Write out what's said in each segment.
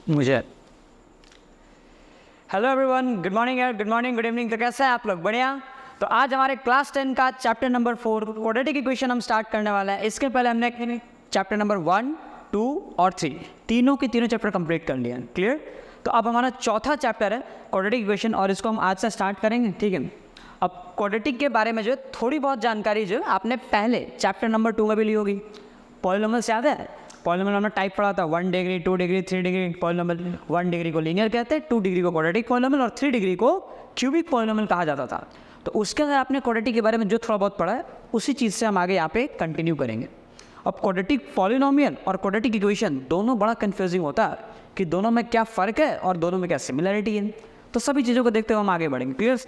मुझे hello everyone, good morning यार, good morning, good evening. तो कैसा है आप लोग? बढ़िया। तो आज हमारे क्लास 10 का चैप्टर नंबर 4 क्वाड्रेटिक इक्वेशन हम स्टार्ट करने वाला है। इसके पहले हमने चैप्टर नंबर 1, 2 और 3 तीनों के तीनों चैप्टर कंप्लीट कर लिए हैं। क्लियर? तो अब हमारा चौथा चैप्टर है क्वाड्रेटिक इक्वेशन और इसको हम आज से स्टार्ट करेंगे। ठीक है। अब क्वाड्रेटिक के बारे में जो है थोड़ी बहुत जानकारी जो है आपने पहले चैप्टर नंबर 2 में भी ली होगी। पॉलिनोमियल्स याद है? पॉलिनोमियल हमने टाइप पढ़ा था, 1 degree, 2 degree, 3 degree polynomial. 1 degree को लीनियर कहते हैं, 2 डिग्री को क्वाड्रेटिक पॉलिनोमियल और 3 डिग्री को क्यूबिक पॉलिनोमियल कहा जाता था। तो उसके अंदर आपने क्वाड्रेटिक के बारे में जो थोड़ा बहुत पढ़ा है उसी चीज़ से हम आगे यहाँ पे कंटिन्यू करेंगे। अब क्वाड्रेटिक पॉलिनोमियल और क्वाड्रेटिक इक्वेशन दोनों बड़ा कन्फ्यूजिंग होता है कि दोनों में क्या फ़र्क है और दोनों में क्या सिमिलरिटी है। तो सभी चीज़ों को देखते हुए हम आगे बढ़ेंगे। क्लियर?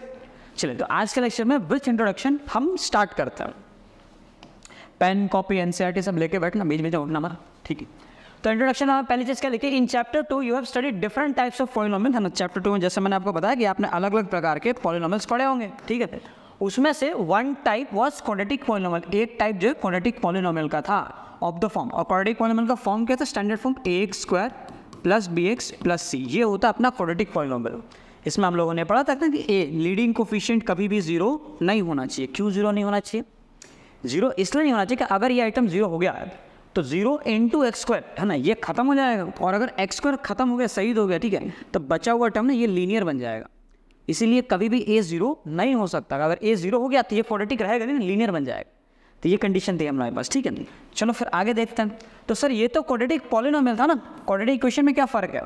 चलिए, तो आज के लेक्चर में विथ इंट्रोडक्शन हम स्टार्ट करते हैं। पेन, कॉपी, एनसीईआरटी सब लेके बैठना, बीच बीच में उठना मत। ठीक है। तो इंट्रोडक्शन में पहली चीज़ क्या लिखी? In chapter 2 you have studied different types of polynomial. है ना? चैप्टर 2 में जैसे मैंने आपको बताया कि आपने अलग अलग प्रकार के पॉलिनोमियल्स पढ़े होंगे। ठीक है। उसमें से one type was quadratic polynomial. एक टाइप जो है क्वाड्रेटिक पॉलिनोमियल का था ऑफ द फॉर्म। और क्वाड्रेटिक पॉलिनोमियल का फॉर्म क्या था? Standard form ax² + bx + c। ये होता है अपना क्वाड्रेटिक पॉलिनोमियल। इसमें हम लोगों ने पढ़ा था कि ए लीडिंग कोफिशिएंट कभी भी 0 नहीं होना चाहिए। क्यों 0 नहीं होना चाहिए? 0 इसलिए नहीं होना चाहिए कि अगर ये आइटम 0 हो गया है तो 0 × x², है ना, ये खत्म हो जाएगा। और अगर x² खत्म हो गया, शहीद हो गया, ठीक है, तो बचा हुआ टर्म ना ये लीनियर बन जाएगा। इसीलिए कभी भी a 0 नहीं हो सकता। अगर a 0 हो गया तो ये क्वाड्रेटिक रहेगा नहीं, लीनियर बन जाएगा। तो ये कंडीशन थी हमारे पास। ठीक है। चलो फिर आगे देखते हैं। तो सर ये तो क्वाड्रेटिक पॉलिनोमियल था ना, क्वाड्रेटिक इक्वेशन में क्या फ़र्क है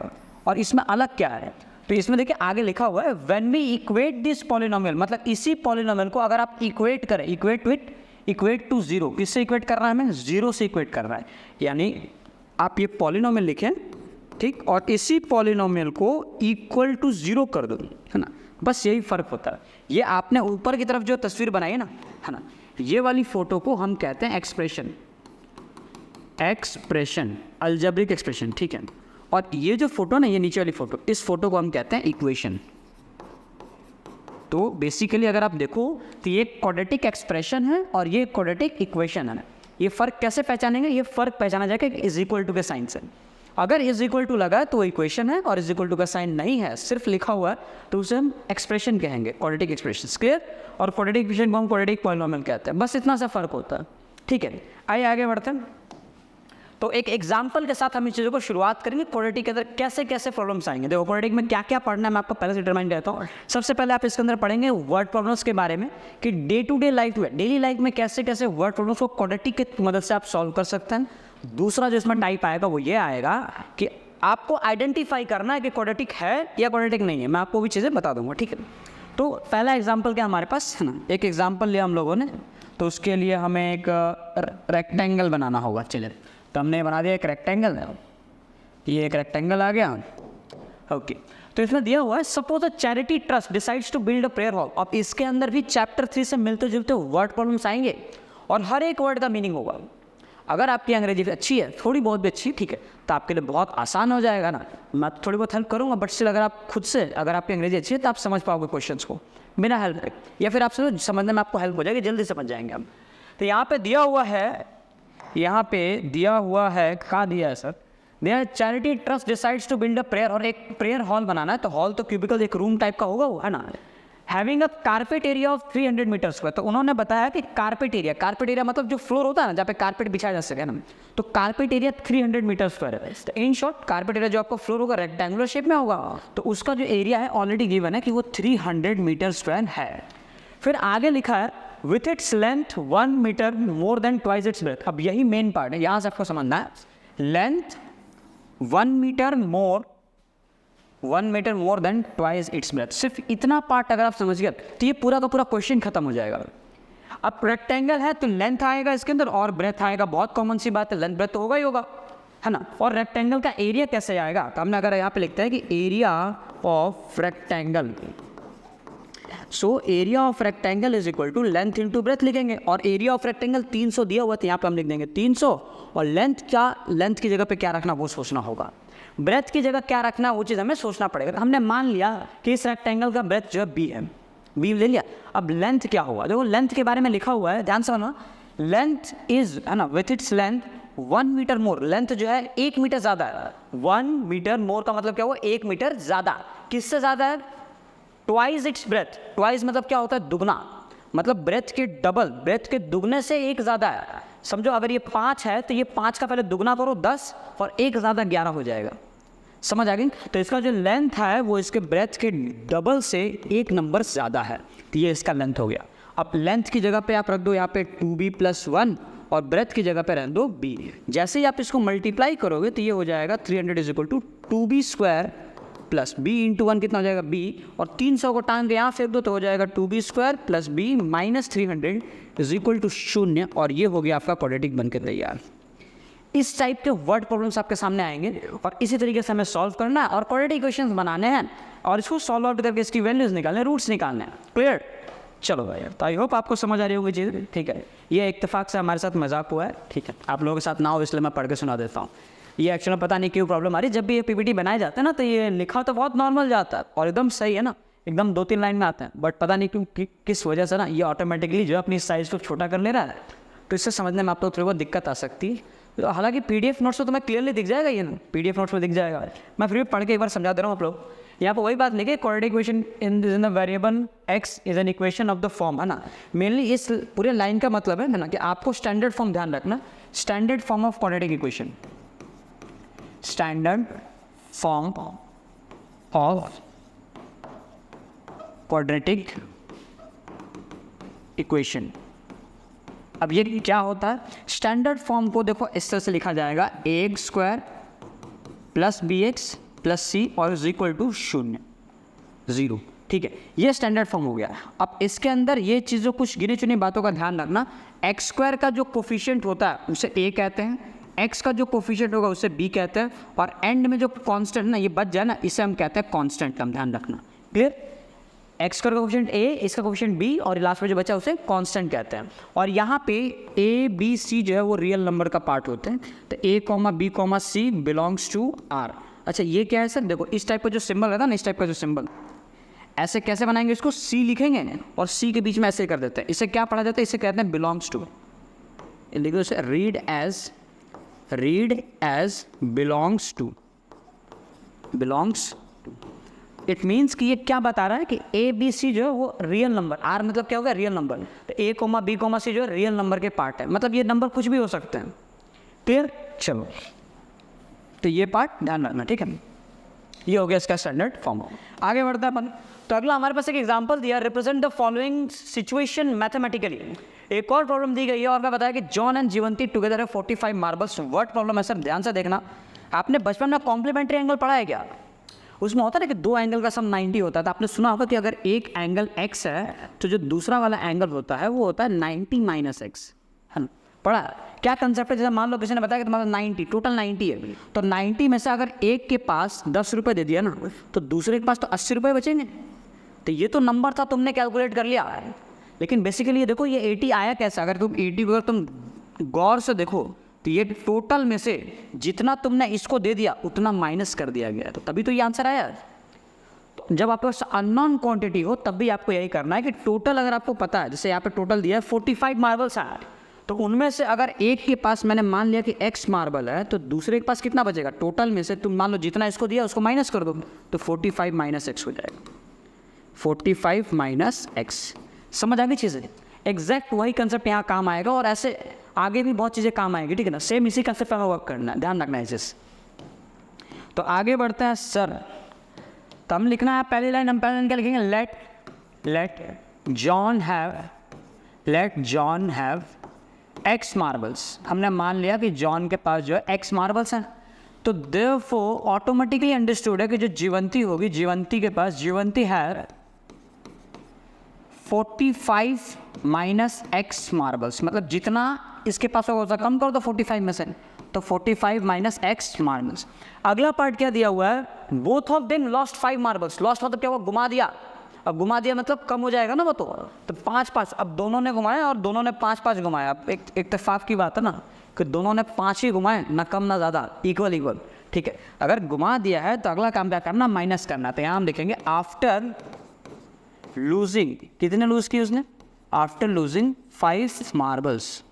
और इसमें अलग क्या है? तो इसमें देखिए आगे लिखा हुआ है when we equate this polynomial, मतलब इसी पॉलिनोमियल को अगर आप इक्वेट करें, इक्वेट टू 0। किससे इक्वेट कर रहा है? हमें 0 से इक्वेट कर रहा है। यानी आप ये पॉलिनोमियल लिखें, ठीक, और इसी पॉलिनोमियल को इक्वल टू 0 कर दो, है ना। बस यही फ़र्क होता है। ये आपने ऊपर की तरफ जो तस्वीर बनाई है ना, है ना, ये वाली फ़ोटो को हम कहते हैं एक्सप्रेशन, अलजेब्रिक एक्सप्रेशन। ठीक है। और ये जो फोटो ना, ये नीचे वाली फ़ोटो, इस फोटो को हम कहते हैं इक्वेशन। तो बेसिकली अगर आप देखो तो ये क्वाड्रेटिक एक्सप्रेशन है और ये क्वाड्रेटिक इक्वेशन है। ये फ़र्क कैसे पहचानेंगे? ये फ़र्क पहचाना जाएगा इज इक्वल टू के साइन से। अगर इज इक्वल टू लगा तो इक्वेशन है और इज इक्वल टू का साइन नहीं है, सिर्फ लिखा हुआ है, तो उसे हम एक्सप्रेशन कहेंगे, क्वाड्रेटिक एक्सप्रेशन। क्लियर? और क्वाड्रेटिक इक्वेशन को हम क्वाड्रेटिक पॉलिनोमियल कहते हैं। बस इतना सा फ़र्क होता है। ठीक है। आइए आगे बढ़ते हैं। तो एक एग्जाम्पल के साथ हम इस चीज़ों को शुरुआत करेंगे। क्वाड्रेटिक के अंदर कैसे कैसे प्रॉब्लम्स आएंगे। देखो क्वाड्रेटिक में क्या क्या पढ़ना है मैं आपको पहले से डिटरमाइन करता हूँ। सबसे पहले आप इसके अंदर पढ़ेंगे वर्ड प्रॉब्लम्स के बारे में कि डे टू डे लाइफ में, डेली लाइफ में कैसे कैसे वर्ड प्रॉब्लम्स को क्वाड्रेटिक की मदद से आप सॉल्व कर सकते हैं। दूसरा जो इसमें टाइप आएगा वो ये आएगा कि आपको आइडेंटिफाई करना है कि क्वाड्रेटिक है या क्वाड्रेटिक नहीं है। मैं आपको भी चीज़ें बता दूंगा। ठीक है। तो पहला एग्जाम्पल क्या हमारे पास है ना, एक एग्जाम्पल लिया हम लोगों ने। तो उसके लिए हमें एक रेक्टेंगल बनाना होगा। चलिए, तो हमने बना दिया एक रेक्टेंगल। ये एक रेक्टेंगल आ गया। ओके। तो इसमें दिया हुआ है suppose a charity trust decides to build a prayer hall. अब इसके अंदर भी चैप्टर 3 से मिलते जुलते वर्ड प्रॉब्लम्स आएंगे और हर एक वर्ड का मीनिंग होगा। अगर आपकी अंग्रेजी अच्छी है, थोड़ी बहुत भी अच्छी, ठीक है, तो आपके लिए बहुत आसान हो जाएगा ना। मैं थोड़ी बहुत हेल्प करूँगा, बट स्टिल अगर आप खुद से, अगर आपकी अंग्रेजी अच्छी है तो आप समझ पाओगे क्वेश्चंस को बिना हेल्प के, या फिर आपसे समझने में आपको हेल्प हो जाएगी, जल्दी समझ जाएंगे हम। तो यहाँ पे दिया हुआ है, कहाँ दिया है सर? दिया charity trust decides to build a prayer, और एक प्रेयर हॉल बनाना है। तो हॉल तो क्यूबिकल एक रूम टाइप का होगा वो, है ना। Having a carpet area of 300 metre square. तो उन्होंने बताया कि कारपेट एरिया मतलब जो फ्लोर होता है ना, जहाँ पे कारपेट बिछाया जा सके ना, तो कारपेट एरिया 300 मीटर स्क्वायर है। तो इन शॉर्ट कारपेट एरिया जो आपको फ्लोर होगा रेक्टेंगुलर शेप में होगा, तो उसका जो एरिया है ऑलरेडी गिवन है कि वो 300 मीटर स्क्वायर है। फिर आगे लिखा है with its length 1 metre more than twice its breadth. अब यही मेन पार्ट है, यहाँ से आपको समझना है। Length 1 metre more than twice its breadth. सिर्फ इतना पार्ट अगर आप समझ गए तो ये पूरा का पूरा क्वेश्चन खत्म हो जाएगा। अब रेक्टेंगल है तो लेंथ आएगा इसके अंदर और ब्रेथ आएगा। बहुत कॉमन सी बात है, लेंथ ब्रेथ तो होगा ही होगा, है ना। और रेक्टेंगल का एरिया कैसे आएगा? तो हमने अगर यहाँ पे लिखते हैं कि area of rectangle, so area of rectangle is equal to length into breadth लिखेंगे। और एरिया ऑफ रेक्टेंगल 300 दिया हुआ, तो यहाँ पे हम लिख देंगे 300। और लेंथ की जगह पे क्या रखना वो सोचना होगा, ब्रेथ की जगह क्या रखना वो चीज़ हमें सोचना पड़ेगा। तो हमने मान लिया कि इस रेक्टेंगल का ब्रेथ जो है बी है, बी ले लिया। अब लेंथ क्या हुआ? देखो लेंथ के बारे में लिखा हुआ है, ध्यान से सुनो। लेंथ इज, है ना, with its length 1 metre more, length जो है 1 मीटर ज़्यादा है। 1 मीटर मोर का मतलब क्या हुआ, 1 मीटर ज़्यादा। किससे ज़्यादा है? Twice its breath. ट्वाइस मतलब क्या होता है? दुगना, मतलब ब्रेथ के डबल, ब्रेथ के दुगने से एक ज़्यादा है। समझो अगर ये 5 है तो ये 5 का पहले दुगना करो 10 और एक ज़्यादा 11 हो जाएगा। समझ आ गई? तो इसका जो लेंथ है वो इसके ब्रेथ के डबल से एक नंबर ज़्यादा है, तो ये इसका लेंथ हो गया। अब लेंथ की जगह पे आप रख दो यहाँ पे 2b+1 और ब्रेथ की जगह पे रख दो b। जैसे ही आप इसको मल्टीप्लाई करोगे तो ये हो जाएगा 300 = 2b² प्लस b × 1 कितना हो जाएगा b, और 300 को टांग के यहाँ फेंक दो तो हो जाएगा 2b² + b - 300 = 0। और ये हो गया आपका क्वाड्रेटिक बन के तैयार। इस टाइप के वर्ड प्रॉब्लम्स आपके सामने आएंगे और इसी तरीके से हमें सॉल्व करना है और क्वाड्रेटिक इक्वेशंस बनाने हैं और इसको सॉल्व आउट करके इसकी वैल्यूज निकालने, रूट्स निकालने हैं। क्लियर? चलो भाई, तो आई होप आपको समझ आ रही होगी चीज़। ठीक है, ये इत्तेफाक से हमारे साथ मजाक हुआ है। ठीक है, आप लोगों के साथ ना हो इसलिए मैं पढ़ के सुना देता हूँ। ये एक्चुअली पता नहीं क्यों प्रॉब्लम आ रही है, जब भी ये पीपीटी बनाए जाते हैं ना तो ये लिखा तो बहुत नॉर्मल जाता है और एकदम सही है ना, एकदम 2-3 लाइन में आते हैं, बट पता नहीं क्यों किस वजह से ना ये ऑटोमेटिकली जो अपनी साइज़ को छोटा कर ले रहा है, तो इससे समझने में आप लोग थोड़ी बहुत दिक्कत आ सकती है। तो हालांकि पीडीएफ नोट्स में तो मैं क्लियरली दिख जाएगा, ये ना पीडीएफ नोट्स में दिख जाएगा। मैं फिर भी पढ़ के एक बार समझा दे रहा हूँ आप लोग। यहाँ पर वही बात लिखी, quadratic equation in the variable x is an equation of the form, है ना। मेनली इस पूरे लाइन का मतलब है ना कि आपको स्टैंडर्ड फॉर्म ध्यान रखना, standard form of quadratic equation, standard form of quadratic equation. अब ये क्या होता है? स्टैंडर्ड फॉर्म को देखो इस तरह से लिखा जाएगा, ax² + bx + c और = 0। ठीक है, ये स्टैंडर्ड फॉर्म हो गया। अब इसके अंदर ये चीज़ों, कुछ गिनी चुनी बातों का ध्यान रखना। x² का जो कोफिशिएंट होता है उसे a कहते हैं, x का जो कोफिशिएंट होगा उसे b कहते हैं, और एंड में जो कांस्टेंट ना ये बच जाए ना, इसे हम कहते हैं कांस्टेंट का ध्यान रखना। क्लियर? x का कोफिशिएंट a, इसका कोफिशिएंट b और लास्ट में जो बचा उसे कांस्टेंट कहते हैं। और यहाँ पे a, b, c जो है वो रियल नंबर का पार्ट होते हैं। तो a, b, c belongs to r। अच्छा, ये क्या है सर? देखो इस टाइप का जो सिंबल है ना, इस टाइप का जो सिंबल, ऐसे कैसे बनाएंगे इसको? c लिखेंगे और c के बीच में ऐसे कर देते हैं। इसे क्या पढ़ा जाता है? इसे कहते हैं बिलोंग्स टू। लिखो इसे read as belongs to. It means कि ये क्या बता रहा है कि ए बी सी जो है वो रियल नंबर, आर मतलब क्या होगा? Real number. तो ए, बी, सी जो है रियल नंबर के पार्ट है, मतलब ये नंबर कुछ भी हो सकते हैं। क्लियर? चलो, तो ये पार्ट ध्यान रखना। ठीक है, ये हो गया इसका स्टैंडर्ड फॉर्म। आगे बढ़ता है अपन। तो अगला हमारे पास एक एग्जांपल दिया, represent the following situation mathematically. एक और प्रॉब्लम दी गई है और मैं बताया कि जॉन एंड जीवंती टुगेदर है 45 मार्बल्स। वर्ड प्रॉब्लम है सर, ध्यान से देखना। आपने बचपन में कॉम्प्लीमेंट्री एंगल पढ़ा है क्या? उसमें होता है ना कि 2 एंगल का सम 90 होता है। तो आपने सुना होगा कि अगर एक एंगल x है तो जो दूसरा वाला एंगल होता है वो होता है 90 - x, है ना। पढ़ा? क्या कंसेप्ट है? जैसे मान लो किसी ने बताया कि तुम्हारा 90, टोटल 90 है, तो 90 में से अगर एक के पास 10 रुपये दे दिया ना, तो दूसरे के पास तो 80 रुपये बचेंगे। तो ये तो नंबर था, तुमने कैलकुलेट कर लिया, लेकिन बेसिकली ये देखो ये 80 आया कैसा? अगर तुम 80 को अगर तुम गौर से देखो तो ये टोटल में से जितना तुमने इसको दे दिया उतना माइनस कर दिया गया, तो तभी तो ये आंसर आया। तो जब आपके पास अननोन क्वांटिटी हो तब भी आपको यही करना है कि टोटल अगर आपको पता है, जैसे यहाँ पे टोटल दिया है 45 मार्बल्स है, तो उनमें से अगर एक के पास मैंने मान लिया कि x मार्बल है, तो दूसरे के पास कितना बचेगा? टोटल में से तुम मान लो जितना इसको दिया उसको माइनस कर दो, तो 45 - x हो जाएगा। 45 - x। समझ आ गई चीज़ें? एग्जैक्ट वही कंसेप्ट यहाँ काम आएगा और ऐसे आगे भी बहुत चीज़ें काम आएगी। ठीक है ना, सेम इसी कंसेप्ट पर वर्क करना है, ध्यान रखना है इसे। तो आगे बढ़ते हैं सर। तो हम लिखना है पहली लाइन, हम पहली लाइन क्या लिखेंगे? Let John have x marbles. हमने मान लिया कि जॉन के पास जो है x मार्बल्स हैं, तो देयरफॉर ऑटोमेटिकली अंडरस्टूड है कि जो जीवंती होगी, जीवंती के पास, जीवंती है 45 - x मार्बल्स, मतलब जितना इसके पास होगा कम करो तो 45 में से, तो 45 - x मार्बल्स। अगला पार्ट क्या दिया हुआ है? Both of them lost 5 marbles. Lost मतलब क्या हुआ? घुमा दिया। अब घुमा दिया मतलब कम हो जाएगा ना वो, तो 5-5। अब दोनों ने घुमाया और दोनों ने 5-5 घुमाया। अब एक इत्तेफाक की बात है ना कि दोनों ने 5 ही घुमाए, ना कम ना ज़्यादा, इक्वल। ठीक है, अगर घुमा दिया है तो अगला काम क्या करना? माइनस करना। तो यहाँ हम लिखेंगे आफ्टर लूजिंग, कितने लूज किए उसने? After losing 5 marbles.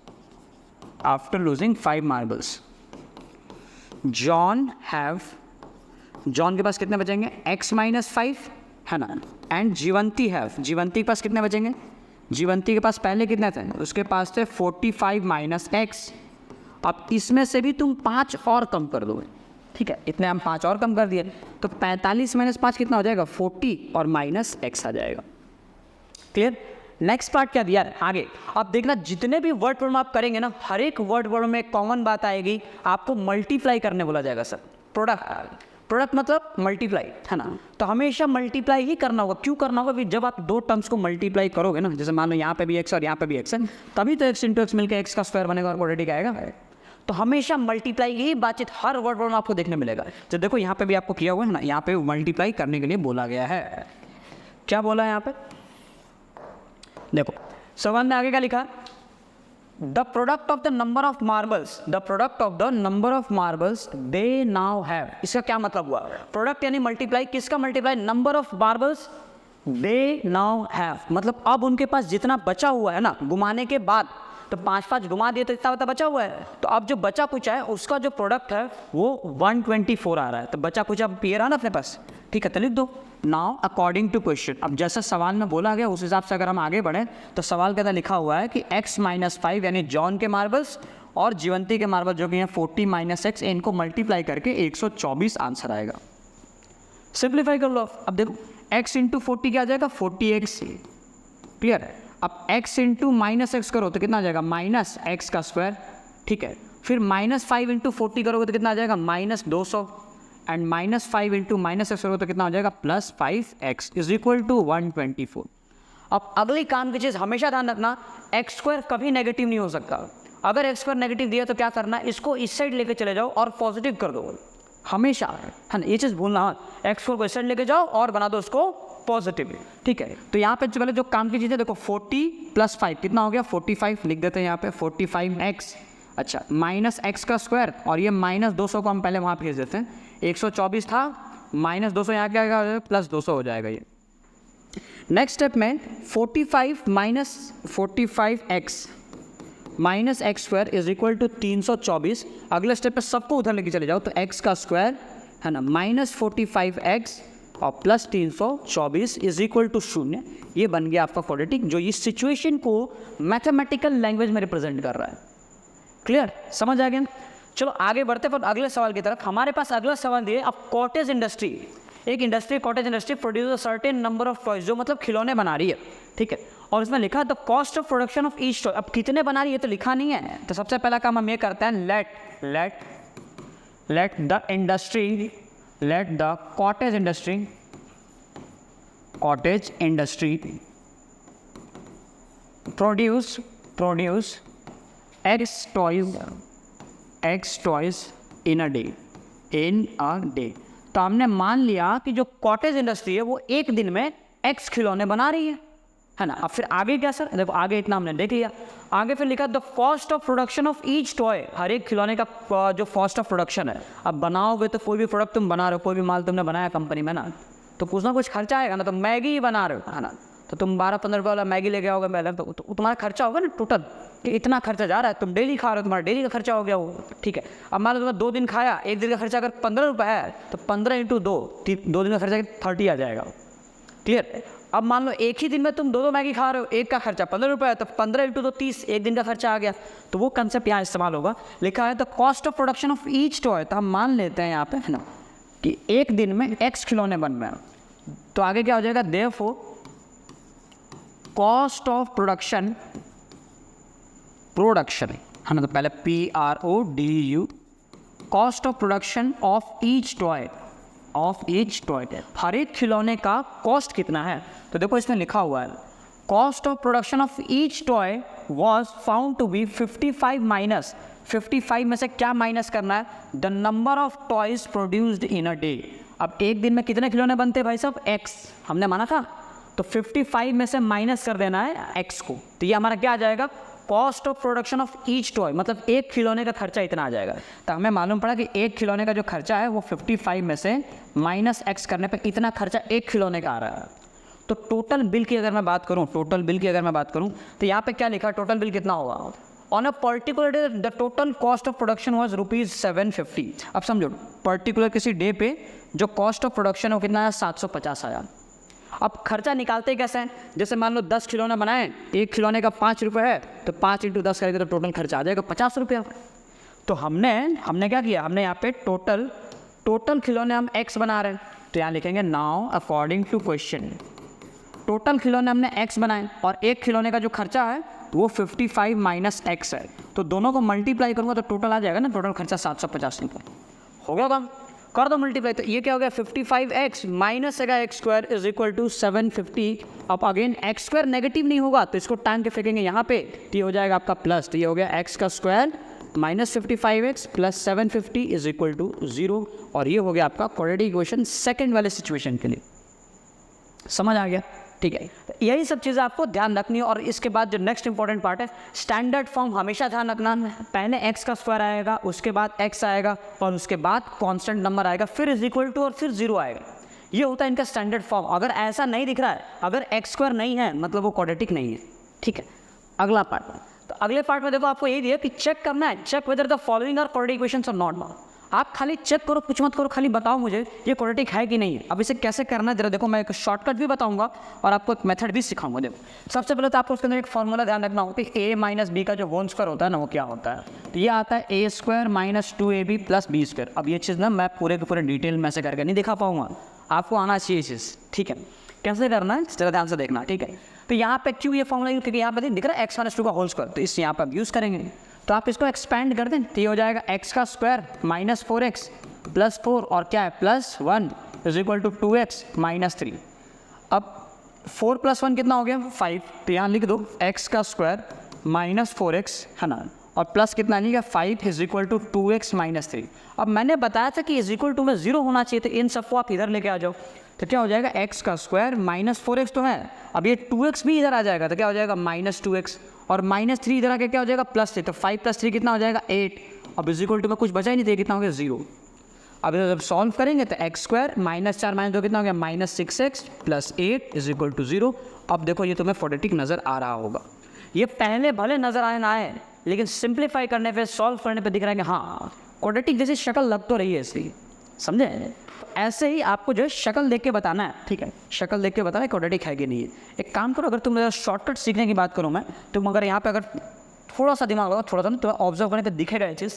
After losing 5 marbles. John के पास कितने बचेंगे, x माइनस 5 है ना, एंड जीवंती के पास कितने बचेंगे, जीवंती के पास पहले कितने थे, उसके पास थे 45 माइनस एक्स। अब इसमें से भी तुम 5 और कम कर दोगे, ठीक है, इतने हम 5 और कम कर दिए, तो 45 माइनस 5 कितना हो जाएगा, 40 और माइनस एक्स आ जाएगा। क्लियर। नेक्स्ट पार्ट क्या दिया है आगे, आप देखना जितने भी वर्ड प्रॉब्लम आप करेंगे ना, हर एक वर्ड प्रॉब्लम में कॉमन बात आएगी, आपको मल्टीप्लाई करने बोला जाएगा सर। प्रोडक्ट मतलब मल्टीप्लाई है ना, तो हमेशा मल्टीप्लाई ही करना होगा। क्यों करना होगा, जब आप दो टर्म्स को मल्टीप्लाई करोगे ना, जैसे मान लो यहाँ पे भी एक्स और यहाँ पे भी एक्स है, तभी तो एक्स इंटू एक्स मिलकर एक्स का स्क्वायर बनेगा और क्वाड्रेटिक आएगा। तो हमेशा मल्टीप्लाई ही बातचीत हर वर्ड प्रॉब्लम आपको देखने मिलेगा। तो देखो यहाँ पे भी आपको किया हुआ है ना, यहाँ पे मल्टीप्लाई करने के लिए बोला गया है। क्या बोला है यहाँ पे, देखो सवाल में आगे क्या लिखा, the product of the number of marbles they now have. इसका क्या मतलब हुआ, प्रोडक्ट यानी मल्टीप्लाई, किसका multiply, number of marbles they now have, मतलब अब उनके पास जितना बचा हुआ है ना घुमाने के बाद, तो 5 घुमा दिए तो इतना बचा हुआ है, तो अब जो बचा कुछ है उसका जो प्रोडक्ट है वो 124 आ रहा है, तो बचा कुछ अब पी रहा ना अपने पास, ठीक है, तो लिख दो नाउ अकॉर्डिंग टू क्वेश्चन। अब जैसा सवाल में बोला गया उस हिसाब से अगर हम आगे बढ़ें तो सवाल के अंदर लिखा हुआ है कि x माइनस 5 यानी जॉन के मार्बल्स और जीवंती के मार्बल जो कि हैं 40 माइनस एक्स, इनको मल्टीप्लाई करके 124 आंसर आएगा। सिंप्लीफाई कर लो। अब देखो x इंटू 40 क्या आ जाएगा, 40x, क्लियर है। अब x इंटू माइनस एक्स करो तो कितना आ जाएगा, माइनस एक्स का स्क्वायर, ठीक है। फिर माइनस 5 इंटू 40 करोगे तो कितना आ जाएगा, minus 200, and minus 5 into minus x करोगे तो कितना हो जाएगा, plus 5x is equal to 124। अब अगली काम की चीज़ हमेशा ध्यान रखना, एक्स स्क्वायर कभी नेगेटिव नहीं हो सकता। अगर एक्स स्क्वायर नेगेटिव दिया तो क्या करना, इसको इस साइड लेके चले जाओ और पॉजिटिव कर दो, हमेशा है ना, ये चीज़ भूलना, एक्स स्क्वायर को इस साइड लेके जाओ और बना दो उसको पॉजिटिव, ठीक है। तो यहाँ पे पहले जो काम की चीज़ है देखो, 40 प्लस 5 कितना हो गया, 45 लिख देते हैं यहाँ पे, 45x, अच्छा माइनस एक्स का स्क्वायर, और ये माइनस 200 को हम पहले वहाँ भेज देते हैं, 124 था माइनस 200 यहाँ क्या आएगा, प्लस 200 हो जाएगा ये। नेक्स्ट स्टेप में 45 minus 45x minus x square is equal to 324। अगले स्टेप पे सबको उधर लेके चले जाओ, तो x का स्क्वायर है ना, माइनस 45x और प्लस 324 इज इक्वल टू 0। ये बन गया आपका क्वाड्रेटिक, जो इस सिचुएशन को मैथमेटिकल लैंग्वेज में रिप्रेजेंट कर रहा है। क्लियर, समझ आ गया। चलो आगे बढ़ते पर अगले सवाल की तरफ। हमारे पास अगला सवाल दिए, अब कॉटेज इंडस्ट्री, एक industry cottage industry produce a certain number of toys, जो मतलब खिलौने बना रही है, ठीक है, और इसमें लिखा the cost of production of each toy. अब कितने बना रही है तो लिखा नहीं है, तो सबसे पहला काम हम ये करते हैं, let the cottage industry produce x toys in a day। तो हमने मान लिया कि जो कॉटेज इंडस्ट्री है वो एक दिन में x खिलौने बना रही है ना। अब फिर आगे क्या सर, देखो आगे इतना हमने देख लिया, आगे फिर लिखा the cost of production of each toy, हर एक खिलौने का जो कॉस्ट ऑफ प्रोडक्शन है। अब बनाओगे तो कोई भी प्रोडक्ट तुम बना रहे हो, कोई भी माल तुमने बनाया कंपनी में ना, तो कुछ ना कुछ खर्चा आएगा ना। तो मैगी ही बना रहे हो है ना, तो तुम 12-15 रुपये वाला मैगी लेके आओगे पहले, तो तुम्हारा खर्चा होगा ना टोटल, कि इतना खर्चा जा रहा है, तुम डेली खा रहे हो, तुम्हारा डेली का खर्चा हो गया वो, ठीक है। अब मान लो तुमने 2 दिन खाया, एक दिन का खर्चा अगर 15 रुपये है तो 15 इंटू 2 दिन का खर्चा 30 आ जाएगा। क्लियर। अब मान लो एक ही दिन में तुम 2 मैगी खा रहे हो, एक का खर्चा 15 रुपये है, तो 15 इंटू 2 30, एक दिन का खर्चा आ गया। तो वो कंसेप्ट यहाँ इस्तेमाल होगा, लिखा है the cost of production of each toy. तो हम मान लेते हैं यहाँ पे है ना कि एक दिन में x खिलौने बन रहे हैं, तो आगे क्या हो जाएगा, देयरफॉर कॉस्ट ऑफ प्रोडक्शन है ना, तो पहले PRODU, cost of production of each toy, हर एक खिलौने का कॉस्ट कितना है। तो देखो इसमें लिखा हुआ है cost of production of each toy was found to be 55 minus 55 में से क्या माइनस करना है, the number of toys produced in a day. अब एक दिन में कितने खिलौने बनते हैं भाई साहब, x हमने माना था, तो 55 में से माइनस कर देना है x को, तो ये हमारा क्या आ जाएगा, cost of production of each toy, मतलब एक खिलौने का खर्चा इतना आ जाएगा। तो हमें मालूम पड़ा कि एक खिलौने का जो खर्चा है वो 55 में से माइनस x करने पर इतना खर्चा एक खिलौने का आ रहा है। तो टोटल बिल की अगर मैं बात करूं तो यहाँ पे क्या लिखा, टोटल बिल कितना होगा, on a particular day the total cost of production was ₹750। अब समझो पर्टिकुलर किसी डे पे जो कॉस्ट ऑफ प्रोडक्शन हो कितना है 750 आया। अब खर्चा निकालते कैसे हैं, जैसे मान लो 10 खिलौने बनाए, एक खिलौने का 5 रुपये है, तो 5 × 10 करेंगे तो टोटल खर्चा आ जाएगा 50 रुपया। तो हमने क्या किया, हमने यहाँ पे टोटल खिलौने हम x बना रहे हैं, तो यहाँ लिखेंगे now according to question total खिलौने हमने x बनाए और एक खिलौने का जो खर्चा है तो वो 55 माइनस x है, तो दोनों को मल्टीप्लाई करूँगा तो टोटल आ जाएगा ना, टोटल खर्चा 750 रुपये हो गया काम, कर दो मल्टीप्लाई। तो ये क्या हो गया 55x minus x² is equal to 750। अब अगेन x² नेगेटिव नहीं होगा तो इसको टाइम के फेंकेंगे यहाँ पे, तो ये हो जाएगा आपका प्लस, तो ये हो गया x² minus 55x plus 750 is equal to 0। और ये हो गया आपका क्वाड्रेटिक इक्वेशन सेकंड वाले सिचुएशन के लिए। समझ आ गया, ठीक है। तो यही सब चीज़ें आपको ध्यान रखनी है। और इसके बाद जो नेक्स्ट इंपॉर्टेंट पार्ट है, स्टैंडर्ड फॉर्म हमेशा ध्यान रखना, पहले x² आएगा, उसके बाद x आएगा और उसके बाद कांस्टेंट नंबर आएगा, फिर इज इक्वल टू और फिर 0 आएगा। ये होता है इनका स्टैंडर्ड फॉर्म। अगर ऐसा नहीं दिख रहा है, अगर x² नहीं है मतलब वो क्वाड्रेटिक नहीं है, ठीक है। अगला पार्ट, तो अगले पार्ट में देखो आपको यही दिया कि चेक करना है, check whether the following are quadratic equations और नॉट। आप खाली चेक करो, कुछ मत करो, खाली बताओ मुझे ये क्वाड्रेटिक है कि नहीं है। अब इसे कैसे करना है जरा देखो, मैं एक शॉर्टकट भी बताऊंगा और आपको एक मेथड भी सिखाऊंगा। देखो सबसे पहले तो आपको उसके अंदर एक फॉर्मूला ध्यान रखना होगा कि a माइनस बी का जो होल स्क्वायर होता है ना वो क्या होता है, तो ये आता है a² minus 2ab plus b²। अब ये चीज़ ना मैं पूरे के पूरे डिटेल में से करके नहीं दिखा पाऊंगा, आपको आना चाहिए चीज़, ठीक है। कैसे करना है जरा ध्यान से देखना, ठीक है। तो यहाँ पे क्यों ये फॉर्मूला, क्योंकि यहाँ पे दिख रहा है x माइनस 2 का होल स्क्वायर, तो इस यहाँ पर यूज़ करेंगे। तो आप इसको एक्सपेंड कर दें तो ये हो जाएगा x² माइनस 4x प्लस 4 और क्या है plus 1 is equal to 2x minus 3। अब 4 + 1 कितना हो गया 5, तो यहाँ लिख दो x² माइनस 4x है ना, और प्लस कितना नहीं 5 is equal to 2x minus 3। अब मैंने बताया था कि इज इक्वल टू में 0 होना चाहिए, तो इन सबको आप इधर लेके आ जाओ, तो क्या हो जाएगा x² माइनस 4x तो है, अब ये 2x भी इधर आ जाएगा, तो क्या हो जाएगा माइनस 2x, और माइनस 3 इधर आके क्या हो जाएगा प्लस 3, तो 5 + 3 कितना हो जाएगा 8। अब इज इक्वल टू में कुछ बचा ही नहीं था, कितना हो गया 0। अब जब सॉल्व करेंगे तो x² माइनस 4 माइनस 2 कितना हो गया minus 6x plus 8 is equal to 0। अब देखो ये तुम्हें क्वाड्रेटिक नज़र आ रहा होगा, ये पहले भले नज़र आए ना आए, लेकिन सिंप्लीफाई करने पे सॉल्व करने पे दिख रहा है कि हाँ क्वाड्रेटिक जैसी शक्ल लग तो रही है इसकी, समझे। ऐसे ही आपको जो है शक्ल देख के बताना है, ठीक है, शक्ल देख के बताना है क्वाड्रेटिक है कि नहीं है। एक काम करो, अगर तुम शॉर्टकट सीखने की बात करूँ मैं, तुम अगर यहाँ पे अगर थोड़ा सा दिमाग लगाओ, थोड़ा सा ना, तो ऑब्जर्व करने पे दिखेगा ये चीज़।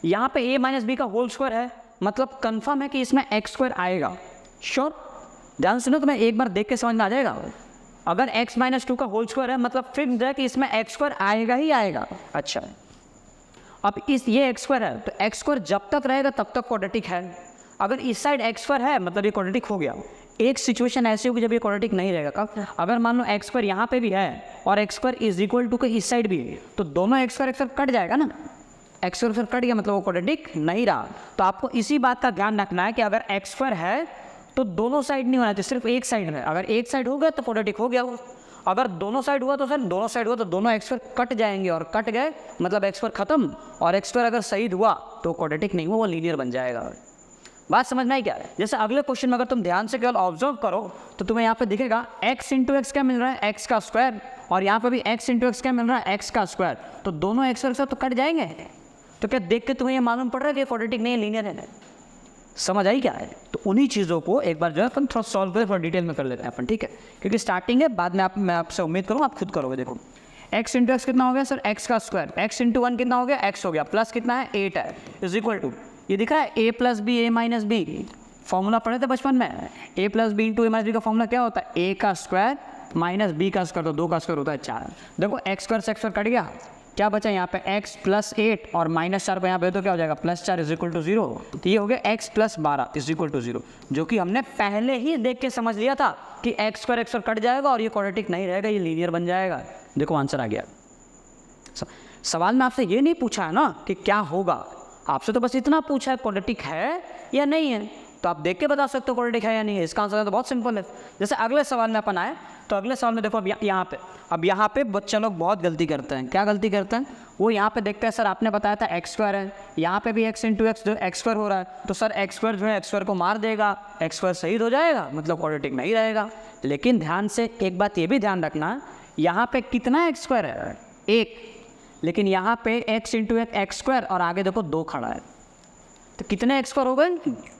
यहाँ पे a माइनस बी का होल स्क्वायर है, मतलब कंफर्म है कि इसमें x² आएगा। श्योर, ध्यान सुनो, तुम्हें एक बार देख के समझ में आ जाएगा। अगर x माइनस 2 का होल स्क्वायर है मतलब फिक्स्ड है कि इसमें x² आएगा ही आएगा। अच्छा, अब ये x² है तो x² जब तक रहेगा तब तक क्वाड्रेटिक है। अगर इस साइड x² है मतलब ये क्वाड्रेटिक हो गया। एक सिचुएशन ऐसी होगी जब ये क्वाड्रेटिक नहीं रहेगा, कब, अगर मान लो x² यहाँ पे भी है और x² इज इक्वल टू के इस साइड भी है, तो दोनों x² कट जाएगा ना, x² कट गया मतलब वो क्वाड्रेटिक नहीं रहा। तो आपको इसी बात का ध्यान रखना है कि अगर x² है तो दोनों साइड नहीं होना चाहिए, सिर्फ एक साइड है। अगर एक साइड हो गया तो क्वाड्रेटिक हो गया वो, अगर दोनों साइड हुआ तो सर दोनों साइड हुआ तो दोनों x² कट जाएंगे, और कट गए मतलब x² खत्म, और x² अगर सही हुआ तो क्वाड्रेटिक नहीं हुआ, वो लीनियर बन जाएगा। बात समझ में आई क्या? जैसे अगले क्वेश्चन में अगर तुम ध्यान से केवल ऑब्जर्व करो तो तुम्हें यहाँ पे दिखेगा x इंटू एक्स क्या मिल रहा है x का स्क्वायर, और यहाँ पे भी x इंटू एक्स क्या मिल रहा है x का स्क्वायर, तो दोनों x और तो कट जाएंगे। तो क्या देख के तुम्हें ये मालूम पड़ रहा है कि क्वाड्रेटिक नहीं है, लीनियर है। समझ आई क्या है? तो उन्हीं चीज़ों को एक बार जो है अपन थोड़ा सॉल्व करें, थोड़ा डिटेल में कर लेते हैं अपन, ठीक है, क्योंकि स्टार्टिंग है, बाद में मैं आपसे उम्मीद करूँ आप खुद करोगे। देखो x इंटू एक्स कितना हो गया सर x का स्क्वायर, x इंटू 1 कितना हो गया x हो गया, प्लस कितना है 8 है, इज इक्वल टू ये दिखा है a plus b a minus b, formula पढ़े थे बचपन में, a plus b into a minus b का फॉर्मूला क्या होता है a का स्क्वायर माइनस बी का स्क्वायर, तो 2 का स्क्वायर होता है 4। देखो x स्क्वायर से x स्क्वायर कट गया, क्या बचा यहाँ पे x प्लस 8 और माइनस 4 पे यहाँ पे तो क्या हो जाएगा प्लस 4 इज इक्वल टू 0, तो ये हो गया x plus 12 is equal to 0, जो कि हमने पहले ही देख के समझ लिया था कि x स्क्वायर कट जाएगा और ये क्वाड्रेटिक नहीं रहेगा, ये लीनियर बन जाएगा। देखो आंसर आ गया। सवाल में आपसे ये नहीं पूछा है ना कि क्या होगा, आपसे तो बस इतना पूछा है क्वाड्रेटिक है या नहीं है, तो आप देख के बता सकते हो क्वाड्रेटिक है या नहीं है। इसका आंसर तो बहुत सिंपल है। जैसे अगले सवाल में अपन आए तो अगले सवाल में देखो अब यहाँ पे बच्चे लोग बहुत गलती करते हैं। क्या गलती करते हैं? वो यहाँ पे देखते हैं सर आपने बताया था x स्क्वायर है, यहाँ पे भी x इंटू एक्स जो x स्क्वायर हो रहा है, तो सर x स्क्वायर जो है x स्क्वायर को मार देगा, x स्क्वायर शहीद हो जाएगा, मतलब क्वाड्रेटिक नहीं रहेगा। लेकिन ध्यान से एक बात ये भी ध्यान रखना, यहाँ पे कितना x स्क्वायर है? 1, लेकिन यहाँ पे x इंटू एक्स स्क्वायर और आगे देखो 2 खड़ा है, तो कितने एक्स स्क्वायर हो गए?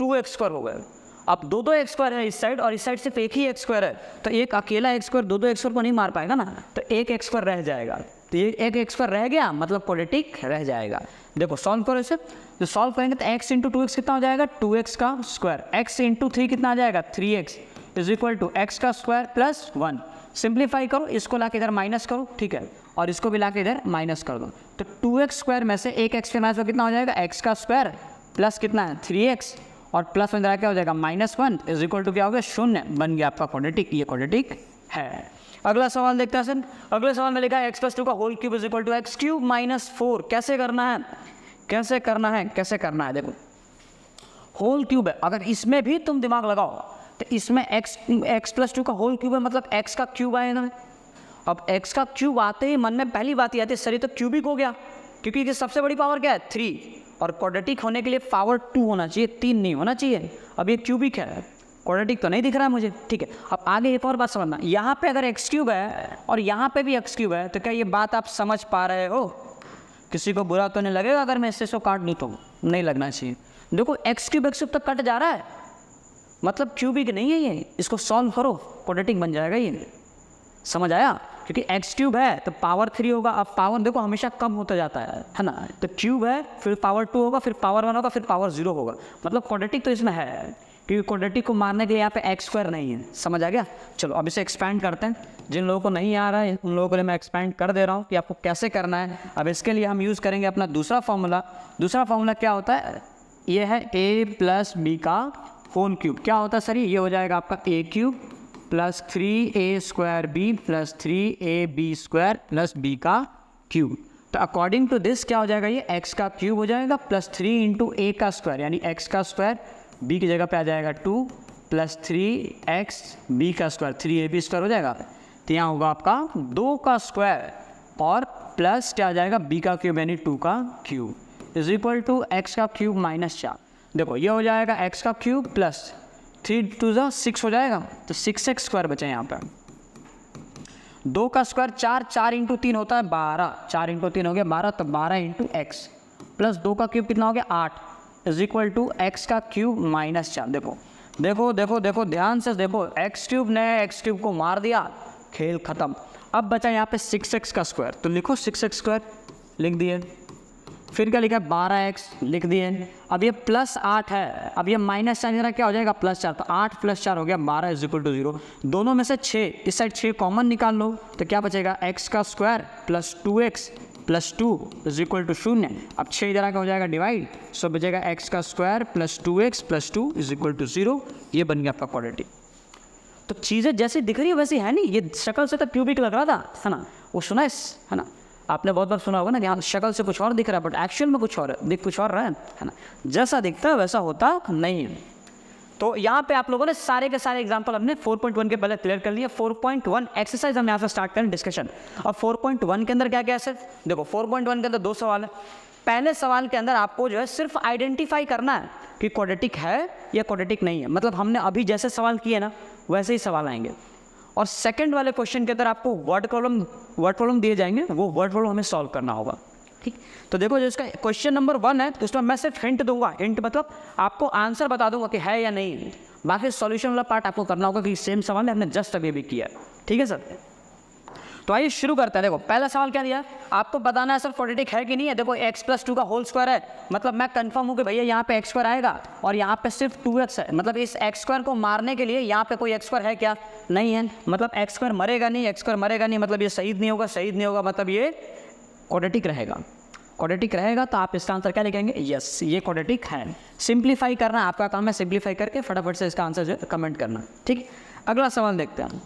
2x स्क्वायर हो गए। अब दो एक्स स्क्वायर है इस साइड और इस साइड सिर्फ एक ही एक्स स्क्वायर है, तो एक अकेला एक्स स्क्वायर दो एक्स स्क्वायर को नहीं मार पाएगा ना, तो एक एक्स स्क्वायर रह जाएगा। तो ये एक एक्स स्क्वायर रह गया मतलब क्वाड्रेटिक रह जाएगा। देखो सॉल्व करो इसे, तो सॉल्व करेंगे तो x इंटू 2x कितना हो जाएगा? 2x का स्क्वायर। x इंटू 3 कितना आ जाएगा? 3x is equal to x का स्क्वायर प्लस 1। सिंप्लीफाई करो, इसको ला के इधर माइनस करो, ठीक है, और इसको भी ला के इधर माइनस कर दो। तो 2x स्क्वायर में से एक एक्स के माइनस कितना हो जाएगा? x का स्क्वायर प्लस कितना है? 3x और प्लस में क्या हो जाएगा? -1 इज इक्वल टू क्या हो गया? 0 बन गया आपका क्वाड्रेटिक। ये क्वाड्रेटिक है। अगला सवाल देखते हैं सर। अगले सवाल में लिखा है x+2 का whole cube is equal to x³ - 4। कैसे करना है? कैसे करना है? कैसे करना है? देखो होल क्यूब है, अगर इसमें भी तुम दिमाग लगाओ तो इसमें x+2 का होल क्यूब है मतलब x का क्यूब आएगा। अब x का क्यूब आते ही मन में पहली बात ही आती है सर ये तो क्यूबिक हो गया, क्योंकि ये सबसे बड़ी पावर क्या है? 3, और क्वाड्रेटिक होने के लिए पावर 2 होना चाहिए, 3 नहीं होना चाहिए। अब ये क्यूबिक है, क्वाड्रेटिक तो नहीं दिख रहा है मुझे, ठीक है। अब आगे एक और बात समझना, यहाँ पे अगर x³ है और यहाँ पे भी x³ है, तो क्या ये बात आप समझ पा रहे हो? किसी को बुरा तो नहीं लगेगा अगर मैं इससे काट दूँ? तो नहीं लगना चाहिए। देखो x³ तक कट जा रहा है, मतलब क्यूबिक नहीं है ये, इसको सॉल्व करो क्वाड्रेटिक बन जाएगा ये। समझ आया? क्योंकि x³ है तो पावर 3 होगा। अब पावर देखो हमेशा कम होता जाता है ना, तो क्यूब है फिर पावर 2 होगा, फिर पावर 1 होगा, फिर पावर 0 होगा, मतलब क्वाड्रेटिक तो इसमें है, क्योंकि क्वाड्रेटिक को मारने के लिए यहाँ पे x² नहीं है। समझ आ गया? चलो अब इसे एक्सपैंड करते हैं। जिन लोगों को नहीं आ रहा है उन लोगों के लिए मैं एक्सपैंड कर दे रहा हूँ कि आपको कैसे करना है। अब इसके लिए हम यूज़ करेंगे अपना दूसरा फॉर्मूला। दूसरा फॉर्मूला क्या होता है? ये है a + b का होल क्यूब। क्या होता है सर? ये हो जाएगा आपका a³ + 3a² b + 3ab² + b का क्यूब। तो अकॉर्डिंग टू दिस क्या हो जाएगा? ये x का क्यूब हो जाएगा प्लस 3 × a का स्क्वायर, यानी x का स्क्वायर b की जगह पे आ जाएगा 2 + 3x b का स्क्वायर 3ab² हो जाएगा। तो यहाँ होगा आपका 2 का स्क्वायर और प्लस क्या आ जाएगा? b का क्यूब यानी 2 का cube is equal to x का क्यूब - 4। देखो ये हो जाएगा x का क्यूब प्लस 3 × 2 = 6 हो जाएगा, तो 6x² बचा यहाँ पर। 2 का स्क्वायर 4, 4 × 3 होता है 12, 4 × 3 हो गया 12, तो 12 × x प्लस 2 का क्यूब कितना हो गया? 8 इज इक्वल टू x का क्यूब -4। देखो देखो देखो देखो ध्यान से देखो, x³ ने x³ को मार दिया, खेल खत्म। अब बचा यहाँ पे 6x का स्क्वायर, तो लिखो 6x² लिख दिए। फिर क्या लिखा है? 12x लिख दिए। अब ये +8 है, अब ये -4 जरा क्या हो जाएगा? +4, तो 8 + 4 हो गया 12 इज इक्वल टू 0। दोनों में से 6, इस साइड 6 कॉमन निकाल लो, तो क्या बचेगा? x का square plus 2x plus 2 is equal to 0। अब 6 इधर का हो जाएगा डिवाइड, सो बचेगा x का square plus 2x plus 2 is equal to 0। ये बन गया आपका क्वाड्रेटिक। तो चीज़ें जैसी दिख रही है वैसी है नहीं, ये शक्ल से तो क्यूबिक लग रहा था, है ना? वो सुना है ना? आपने बहुत बार सुना होगा ना कि हाँ शक्ल से कुछ और दिख रहा है बट एक्चुअल में कुछ और रहा है ना? जैसा दिखता है वैसा होता नहीं है। तो यहाँ पे आप लोगों ने सारे के सारे एग्जांपल हमने 4.1 के पहले क्लियर कर लिए। 4.1 एक्सरसाइज हम यहाँ से स्टार्ट करें डिस्कशन। अब 4.1 के अंदर क्या क्या है सर? देखो 4.1 के अंदर 2 सवाल है। पहले सवाल के अंदर आपको जो है सिर्फ आइडेंटिफाई करना है कि क्वाड्रेटिक है या क्वाड्रेटिक नहीं है, मतलब हमने अभी जैसे सवाल किए ना वैसे ही सवाल आएंगे। और सेकंड वाले क्वेश्चन के अंदर आपको वर्ड प्रॉब्लम दिए जाएंगे, वो वर्ड प्रॉब्लम हमें सॉल्व करना होगा, ठीक। तो देखो जो इसका क्वेश्चन नंबर 1 है तो इसमें मैं सिर्फ हिंट दूंगा, हिंट मतलब आपको आंसर बता दूंगा कि है या नहीं, बाकी सॉल्यूशन वाला पार्ट आपको करना होगा कि सेम सवाल है हमने जस्ट अभी भी किया, ठीक है सर। तो आइए शुरू करते हैं। देखो पहला सवाल क्या दिया, आपको बताना है सर क्वाड्रेटिक है कि नहीं है। देखो x+2 का होल स्क्वायर है, मतलब मैं कंफर्म हूँ कि भैया यहाँ पे x² आएगा और यहाँ पे सिर्फ 2x है, मतलब इस x² को मारने के लिए यहाँ पे कोई x² है क्या? नहीं है, मतलब x² मरेगा नहीं, मतलब ये शहीद नहीं होगा, मतलब ये क्वाड्रेटिक रहेगा। क्वाड्रेटिक रहेगा तो आप इसका आंसर क्या लिखेंगे? यस, ये क्वाड्रेटिक है। सिंप्लीफाई करना आपका काम है, सिंप्लीफाई करके फटाफट से इसका आंसर जो है कमेंट करना, ठीक। अगला सवाल देखते हैं।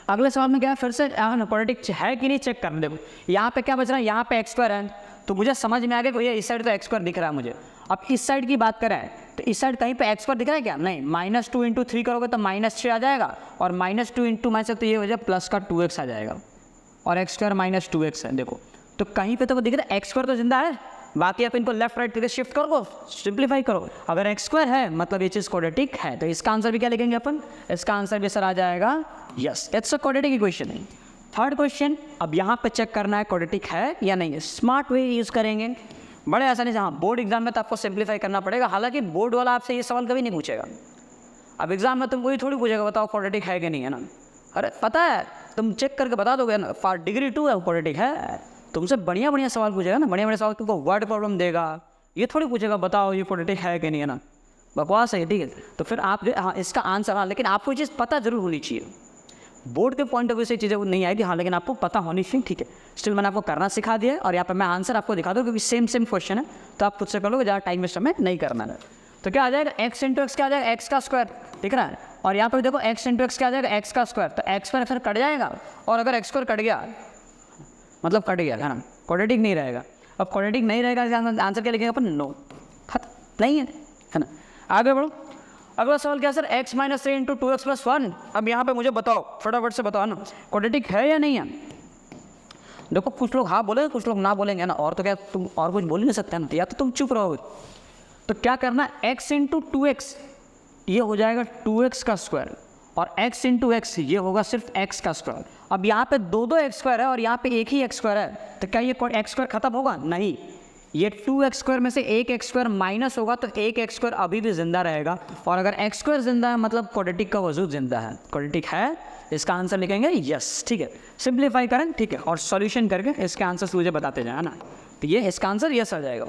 अगले सवाल में क्या है, फिर से क्वाड्रेटिक है कि नहीं चेक करना। देखो यहाँ पे क्या बच रहा है, यहाँ पे x² है, तो मुझे समझ में आ गया भैया इस साइड तो x² दिख रहा है मुझे। अब इस साइड की बात करें तो इस साइड कहीं पे x² दिख रहा है क्या? नहीं। -2 × 3 करोगे तो -6 आ जाएगा, और -2 × -6 तो ये हो जाए प्लस का 2x आ जाएगा, और x² -2x है। देखो तो कहीं पे तो दिख रहा है x² तो जिंदा है, बाकी आप इनको लेफ्ट राइट करके शिफ्ट करो, सिंप्लीफाई करो। अगर x² है मतलब ये चीज़ क्वाड्रेटिक है, तो इसका आंसर भी क्या लिखेंगे अपन? इसका आंसर भी सर आ जाएगा yes, it's a quadratic equation है। थर्ड क्वेश्चन, अब यहाँ पे चेक करना है क्वाड्रेटिक है या नहीं है। स्मार्ट वे यूज़ करेंगे बड़े आसानी से। हाँ, बोर्ड एग्जाम में तो आपको सिंप्लीफाई करना पड़ेगा, हालांकि बोर्ड वाला आपसे ये सवाल कभी नहीं पूछेगा। अब एग्जाम में तुमको ये थोड़ी पूछेगा बताओ क्वाड्रेटिक है कि नहीं है ना। अरे पता है, तुम चेक करके बता दोगे ना, फॉर डिग्री 2 है क्वाड्रेटिक है। तुमसे बढ़िया बढ़िया सवाल पूछेगा ना, बढ़िया बढ़िया सवाल, तुमको वर्ड प्रॉब्लम देगा, ये थोड़ी पूछेगा बताओ ये क्वाड्रेटिक है कि नहीं है ना। बकवास है, ठीक है। तो फिर आप हाँ इसका आंसर, हाँ लेकिन आपको ये चीज़ पता जरूर होनी चाहिए। बोर्ड के पॉइंट ऑफ व्यू से चीज़ें नहीं आएगी, हाँ लेकिन आपको पता होनी चाहिए, ठीक है। स्टिल मैंने आपको करना सिखा दिया है और यहाँ पर मैं आंसर आपको दिखा दूँ, क्योंकि सेम क्वेश्चन है, तो आप खुद से कर लोगे, ज़्यादा टाइम वेस्ट हमें नहीं करना है। तो क्या आ जाएगा, एक्स इंटू एक्स क्या आ जाएगा, एक्स का स्क्वायर, दिख रहा है। और यहाँ पर देखो एक्स इंटू एक्स क्या आ जाएगा, एक्स का स्क्वायर। तो एक्स स्क्वायर फिर कट जाएगा, और अगर एक्स स्क्वायर कट गया मतलब कट गया है ना, क्वाड्रेटिक नहीं रहेगा। अब क्वाड्रेटिक नहीं रहेगा, आंसर क्या लिखेंगे अपन, नो, खत्म, नहीं है ना। आगे बढ़ो, अगला सवाल क्या sir, x minus 3 into 2x plus 1। अब यहाँ पे मुझे बताओ, फटाफट से बताओ ना, क्वाड्रेटिक है या नहीं है। देखो कुछ लोग हाँ बोलेंगे, कुछ लोग ना बोलेंगे ना, और तो क्या तुम और कुछ बोल ही नहीं सकते ना, या तो तुम चुप रहोगे। तो क्या करना, x इंटू 2x ये हो जाएगा 2x का स्क्वायर, और x इंटू एक्स ये होगा सिर्फ x का स्क्वायर। अब यहाँ पे दो एक्स स्क्वायर है और यहाँ पे एक ही एक्स स्क्वायर है, तो क्या ये एक्स स्क्वायर खत्म होगा, नहीं। ये 2x स्क्वायर में से एक एक्स स्क्वायर माइनस होगा, तो एक एक्स स्क्वायर अभी भी जिंदा रहेगा। और अगर एक्स स्क्वायर जिंदा है मतलब क्वाड्रेटिक का वजूद जिंदा है, क्वाड्रेटिक है। इसका आंसर लिखेंगे यस, ठीक है। सिंप्लीफाई करें, ठीक है, और सॉल्यूशन करके इसके आंसर मुझे बताते जाए ना। तो ये इसका आंसर यस आ जाएगा।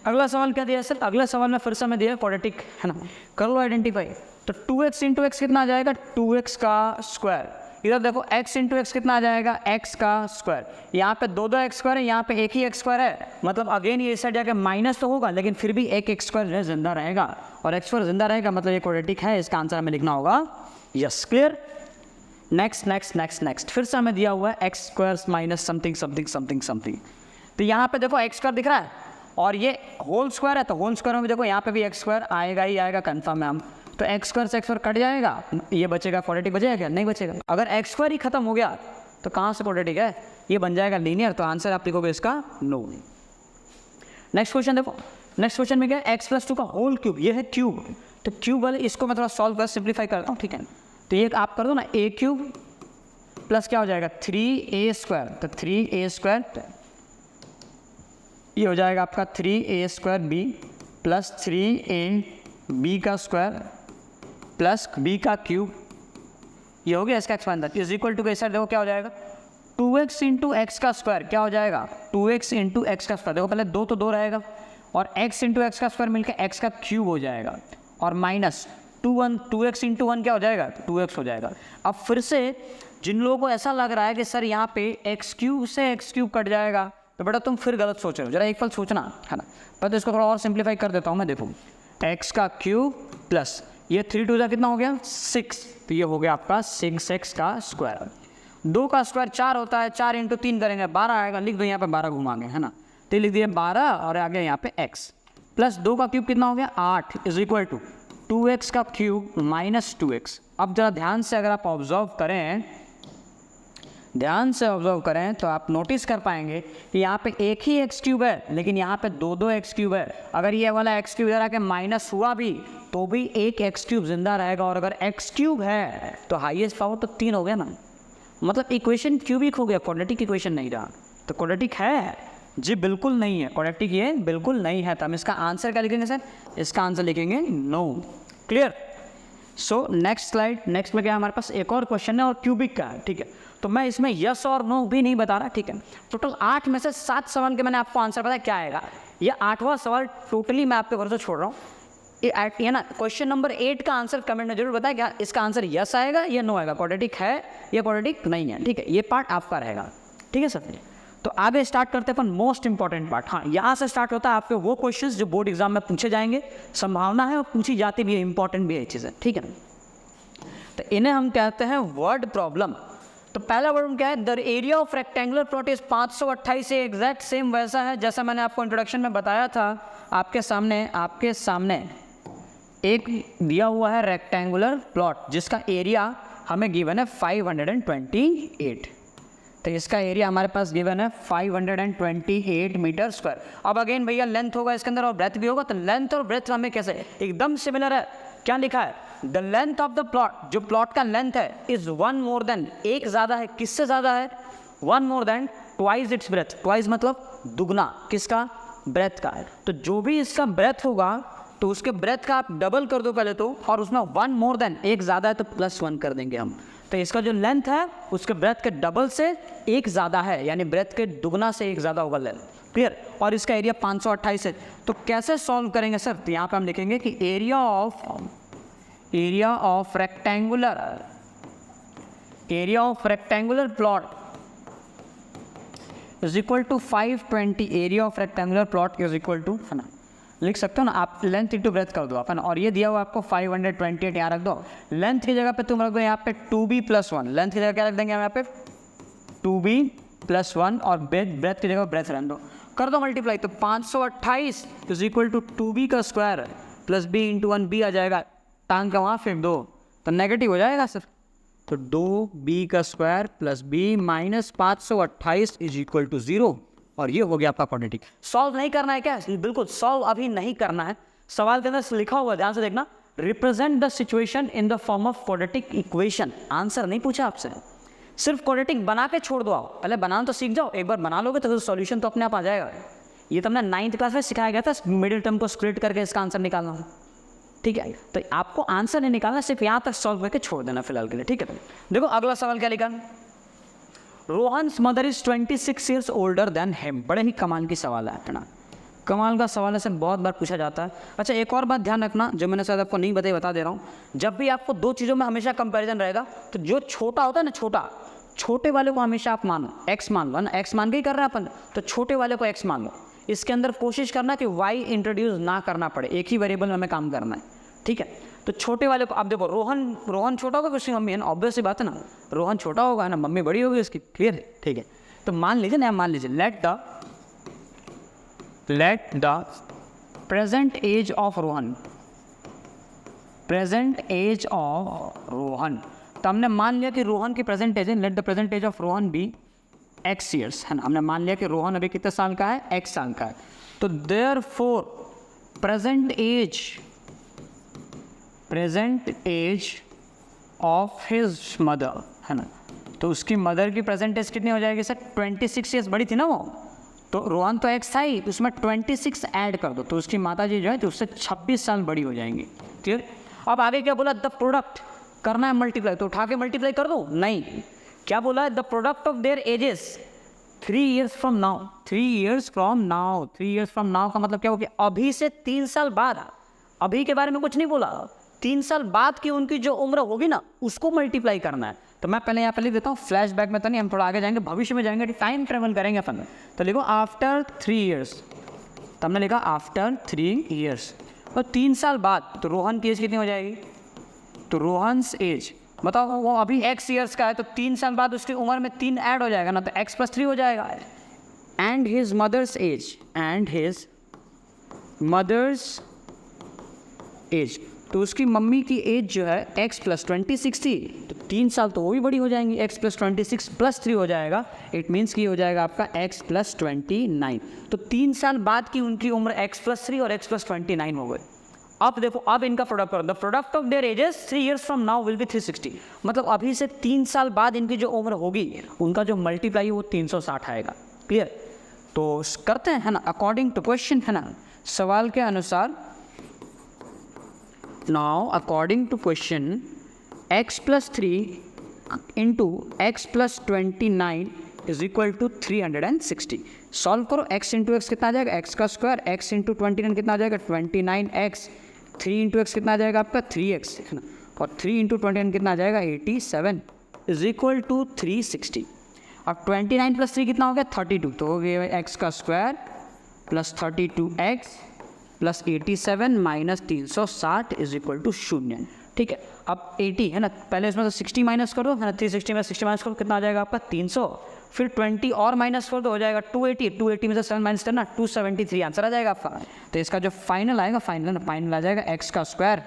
अगला सवाल क्या दिया सर, अगला सवाल में फिर से मैं दिया क्वाड्रेटिक है ना, कर लो आइडेंटिफाई। तो 2x इंटू एक्स कितना आ जाएगा, 2x का स्क्वायर। इधर देखो x इंटू एक्स कितना आ जाएगा, x का स्क्वायर। यहाँ पे दो एक्स स्क्वायर है, यहाँ पे एक ही एक्स स्क्वायर है, मतलब अगेन ये इस साइड जाकर माइनस तो होगा, लेकिन फिर भी एक एक्स स्क्वायर जिंदा रहेगा, और एक्स स्क्वायर जिंदा रहेगा मतलब ये क्वाड्रेटिक है। इसका आंसर हमें लिखना होगा yes, clear. Next next next next, फिर से हमें दिया हुआ है x square minus something something something something. तो यहाँ पे देखो एक्स स्क्वायर दिख रहा है, और ये होल स्क्वायर है, तो होल स्क्वायर में भी देखो यहाँ पे भी एक्स स्क्वायर आएगा ही आएगा, कन्फर्म है हम। तो एक्स स्क्वायर से एक्स स्क्वायर कट जाएगा, ये बचेगा, क्वाड्रेटिक बचेगा क्या, नहीं बचेगा। अगर एक्स स्क्वायर ही खत्म हो गया तो कहाँ से क्वाड्रेटिक है, ये बन जाएगा लीनियर। तो आंसर आप लिखोगे इसका नो। नेक्स्ट क्वेश्चन देखो, नेक्स्ट क्वेश्चन में क्या है, एक्स प्लस 2 का होल क्यूब, ये है क्यूब। तो क्यूब वाले इसको मैं थोड़ा सॉल्व कर सिंप्लीफाई करता हूँ, ठीक है। तो ये आप कर दो ना, ए क्यूब प्लस क्या हो जाएगा 3a स्क्वायर, तो 3a स्क्वायर ये हो जाएगा आपका 3a square b plus 3a b का स्क्वायर प्लस b का क्यूब, ये हो गया इसका एक्सपेंडर इज इक्वल टू कैसा, देखो क्या हो जाएगा 2x इंटू एक्स का स्क्वायर, क्या हो जाएगा 2x इंटू एक्स का स्क्वायर। देखो पहले दो तो दो रहेगा, और x इंटू एक्स का स्क्वायर मिलकर x का क्यूब हो जाएगा, और माइनस 2x इंटू 1 क्या हो जाएगा 2x हो जाएगा। अब फिर से जिन लोगों को ऐसा लग रहा है कि सर यहाँ पे एक्स क्यूब से एक्स क्यूब कट जाएगा, तो बेटा तुम फिर गलत सोच रहे हो, जरा एक पल सोचना है ना। पर तो इसको थोड़ा और सिंप्लीफाई कर देता हूँ मैं, देखो एक्स का क्यूब प्लस ये 3 2 कितना हो गया 6, तो ये हो गया आपका 6x का स्क्वायर। 2 का स्क्वायर 4 होता है, 4 इंटू 3 करेंगे 12 आएगा, लिख दो यहाँ पे 12 घुमाएंगे है ना, तो लिख दिए 12 और आ गया यहाँ पे x प्लस 2 का क्यूब कितना हो गया 8 इज इक्वल टू 2x का क्यूब माइनस 2x। अब जरा ध्यान से अगर आप ऑब्जर्व करें, ध्यान से ऑब्जर्व करें तो आप नोटिस कर पाएंगे कि यहाँ पे एक ही एक्स क्यूब है, लेकिन यहाँ पे दो एक्स क्यूब है। अगर ये वाला एक्स क्यूब इधर आके माइनस हुआ भी तो भी एक एक्स क्यूब जिंदा रहेगा, और अगर एक्स क्यूब है तो हाईएस्ट पावर तो 3 हो गया ना, मतलब इक्वेशन क्यूबिक हो गया, क्वाड्रेटिक इक्वेशन नहीं रहा। तो क्वाड्रेटिक है जी, बिल्कुल नहीं है क्वाड्रेटिक, ये बिल्कुल नहीं है। तो हम इसका आंसर क्या लिखेंगे सर, इसका आंसर लिखेंगे no, clear. So next slide, next में क्या हमारे पास एक और क्वेश्चन है और क्यूबिक का है, ठीक है। तो मैं इसमें यस और नो भी नहीं बता रहा, ठीक है। टोटल 8 में से 7 सवाल के मैंने आपको आंसर बताया, क्या आएगा ये 8वां सवाल टोटली मैं आपके भरोसे छोड़ रहा हूँ, ये ना। क्वेश्चन नंबर 8 का आंसर कमेंट में जरूर बताया, क्या इसका आंसर यस आएगा या नो आएगा, क्वाड्रेटिक है या क्वाड्रेटिक नहीं है, ठीक है। ये पार्ट आपका रहेगा, ठीक है सर। तो आगे स्टार्ट करते हैं अपन मोस्ट इंपॉर्टेंट पार्ट। हाँ, यहाँ से स्टार्ट होता है आपके वो क्वेश्चंस जो बोर्ड एग्जाम में पूछे जाएंगे, संभावना है और पूछी जाती भी है, इंपॉर्टेंट भी है चीज़ें, ठीक है। तो इन्हें हम कहते हैं वर्ड प्रॉब्लम। तो पहला वर्ड क्या है, the area of rectangular plot is 528 से एग्जैक्ट सेम वैसा है जैसा मैंने आपको इंट्रोडक्शन में बताया था। आपके सामने एक दिया हुआ है रेक्टेंगुलर प्लॉट जिसका एरिया हमें गिवन है 528। तो इसका एरिया हमारे पास गिवन है 528 मीटर स्क्वायर। अब अगेन भैया लेंथ होगा इसके अंदर और ब्रेथ भी होगा, तो लेंथ और ब्रेथ हमें कैसे एकदम सिमिलर है। क्या लिखा है, the length of the plot, जो प्लॉट का लेंथ है इज 1 मोर देन, एक ज़्यादा है, किससे ज़्यादा है one more than twice its breath, twice मतलब दुगना, किसका, ब्रेथ का। तो जो भी इसका ब्रेथ होगा तो उसके ब्रेथ का आप डबल कर दो पहले तो, और उसमें वन मोर देन, एक ज़्यादा है तो +1 कर देंगे हम। तो इसका जो लेंथ है उसके ब्रेथ के डबल से एक ज़्यादा है, यानी ब्रेथ के दुगना से एक ज़्यादा होगा लेंथ, क्लियर। और इसका एरिया 528 है। तो कैसे सॉल्व करेंगे सर, तो यहाँ पे हम लिखेंगे कि area of rectangular plot is equal to 520, area of rectangular plot is equal to, है ना, लिख सकते हो ना आप, लेंथ इंटू ब्रेथ कर दो अपन, और ये दिया हुआ आपको 528, यहाँ रख दो। लेंथ की जगह पे तुम रख दो यहाँ पे 2b+1, लेंथ की जगह क्या रख देंगे हम यहाँ पे 2b+1, और ब्रेथ की जगह ब्रेथ रहने दो, कर दो मल्टीप्लाई। तो 528 इज इक्वल टू 2b का square plus b into 1, b आ जाएगा, टांग का वहाँ फेंक दो तो नेगेटिव हो जाएगा सर। तो 2b का square plus b minus 528 is equal to 0, और ये हो गया आपका क्वाड्रेटिक। सॉल्व नहीं करना है क्या, बिल्कुल सॉल्व अभी नहीं करना है। सवाल के अंदर लिखा हुआ, ध्यान से देखना, represent the situation in the form of quadratic equation. Answer नहीं पूछा आपसे, सिर्फ क्वाड्रेटिक बना के छोड़ दो, आओ पहले बनाना तो सीख जाओ, एक बार बना लोगे तो सॉल्यूशन तो अपने आप आ जाएगा। ये तो हमने 9th क्लास में सिखाया गया था, मिडिल टर्म को स्प्लिट करके इसका आंसर निकालना, ठीक है। तो आपको आंसर नहीं निकालना, सिर्फ यहाँ तक सॉल्व करके छोड़ देना फिलहाल के लिए, ठीक है। देखो अगला सवाल क्या लिखा, Rohan's mother is 26 years older than him. बड़े ही कमाल की सवाल है ना, कमाल का सवाल है सर, बहुत बार पूछा जाता है। अच्छा एक और बात ध्यान रखना, जो मैंने शायद आपको नहीं बताई, बता दे रहा हूँ, जब भी आपको दो चीज़ों में हमेशा कंपैरिजन रहेगा, तो जो छोटा होता है ना, छोटे वाले को हमेशा आप मानो x मान लो ना, x मान के ही कर रहे हैं अपन, तो छोटे वाले को x मान लो। इसके अंदर कोशिश करना कि y इंट्रोड्यूस ना करना पड़े, एक ही वेरिएबल में हमें काम करना है, ठीक है। तो छोटे वाले को आप देखो, रोहन छोटा होगा, उसकी मम्मी है ना, ऑब्वियस सी बात है ना, रोहन छोटा होगा ना, मम्मी बड़ी होगी उसकी, क्लियर है, ठीक है। तो मान लीजिए ना, मान लीजिए let the present age of Rohan, तो हमने मान लिया कि रोहन की प्रेजेंट एज है, let the present age of Rohan be x years, है ना। हमने मान लिया कि रोहन अभी कितने साल का है, x साल का है। तो therefore present age of his mother, है ना, तो उसकी मदर की प्रेजेंट एज कितनी हो जाएगी सर, 26 ईयर्स बड़ी थी ना वो, तो रोहन तो x था ही, तो उसमें 26 ऐड कर दो, तो उसकी माता जी जो है तो उससे 26 साल बड़ी हो जाएंगी, क्लियर। अब आगे क्या बोला, द प्रोडक्ट करना है मल्टीप्लाई, तो उठा के मल्टीप्लाई कर दो, नहीं, क्या बोला है, the product of their edges 3 years from now, 3 years from now का मतलब क्या हो गया, अभी से 3 साल बाद, अभी के बारे में कुछ नहीं बोला, 3 साल बाद की उनकी जो उम्र होगी ना, उसको मल्टीप्लाई करना है। तो मैं पहले यहाँ पे लिख देता हूँ, फ्लैशबैक में तो नहीं, हम थोड़ा आगे जाएंगे, भविष्य में जाएंगे, टाइम ट्रेवल करेंगे अपन। तो लिखो आफ्टर 3 years, तो हमने लिखा आफ्टर 3 years, और 3 साल बाद, तो रोहन की एज कितनी हो जाएगी, तो रोहन्स एज बताओ, वो अभी x ईयर्स का है, तो 3 साल बाद उसकी उम्र में 3 ऐड हो जाएगा ना, तो x + 3 हो जाएगा। एंड हिज मदर्स एज, तो उसकी मम्मी की एज जो है x + 26 थी, तो 3 साल तो वो भी बड़ी हो जाएंगी, x + 26 + 3 हो जाएगा, इट मीन्स कि हो जाएगा आपका x + 29। तो 3 साल बाद की उनकी उम्र x + 3 और x + 29 हो गई। अब देखो, अब इनका प्रोडक्ट करो, the product of their edges 3 years from now will be 360, मतलब अभी से 3 साल बाद इनकी जो उम्र होगी, उनका जो मल्टीप्लाई वो 360 आएगा, क्लियर। तो करते हैं, है ना, अकॉर्डिंग टू क्वेश्चन, है ना, सवाल के अनुसार। Now according to question, x + 3 into x + 29 is equal to 360। Solve करो, x इंटू एक्स कितना आ जाएगा, x का स्क्वायर, x इंटू 29 कितना आ जाएगा, 29x, 3 इंटू एक्स कितना आ जाएगा आपका 3x, है ना, और 3 इंटू 29 कितना आ जाएगा 87 इज इक्वल टू 360। अब 29 + 3 कितना हो गया 32, तो हो गया x का square plus 32x plus 87 minus 360 is equal to 0, ठीक है। अब 80 है ना, पहले इसमें से 60 माइनस करो, है ना, 360 में 60 माइनस करो, कितना आ जाएगा आपका 300, फिर 20 और माइनस कर दो, हो जाएगा 280 में से 7 माइनस करना 273, आंसर आ जाएगा आपका। तो इसका जो फाइनल आएगा, फाइनल आ जाएगा x का स्क्वायर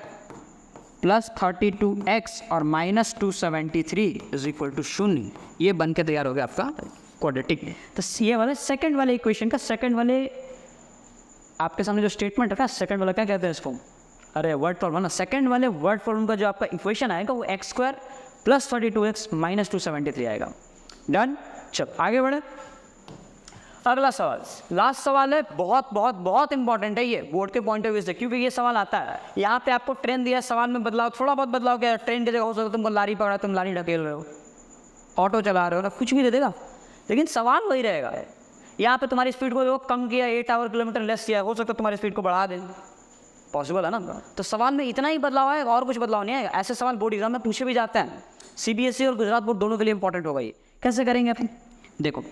प्लस 32x और माइनस 273 इज इक्वल टू 0। ये बन के तैयार हो गया आपका क्वाड्रेटिक। तो ये वाले सेकंड वाले इक्वेशन का सेकंड वाले आपके सामने जो स्टेटमेंट है, सेकंड वाला क्या कहते हैं इसको, अरे वर्ड प्रॉब्लम ना, सेकंड वाले वर्ड प्रॉब्लम का जो आपका इक्वेशन आएगा वो x² प्लस 32x माइनस 273 आएगा। डन। चलो आगे बढ़े। अगला सवाल, लास्ट सवाल है, बहुत बहुत बहुत इंपॉर्टेंट है ये बोर्ड के पॉइंट ऑफ व्यू से, क्योंकि ये सवाल आता है। यहाँ पे आपको ट्रेन दिया, सवाल में बदलाव, थोड़ा बहुत बदलाव क्या है, ट्रेन की जगह हो सकता है तुमको लारी पकड़ा, तुम लारी ढकेल रहे हो, ऑटो चला रहे हो ना, कुछ भी दे देगा, लेकिन सवाल वही रहेगा। यहाँ पे तुम्हारी स्पीड को कम किया, 8 आवर किलोमीटर लेस किया, हो सकता है तुम्हारी स्पीड को बढ़ा दें, पॉसिबल है ना। तो सवाल में इतना ही बदलाव आएगा और कुछ बदलाव नहीं आएगा। ऐसे सवाल बोर्ड एग्जाम में पूछे भी जाते हैं, CBSE और गुजरात बोर्ड दोनों के लिए इंपॉर्टेंट होगा ये। कैसे करेंगे अपन, देखो,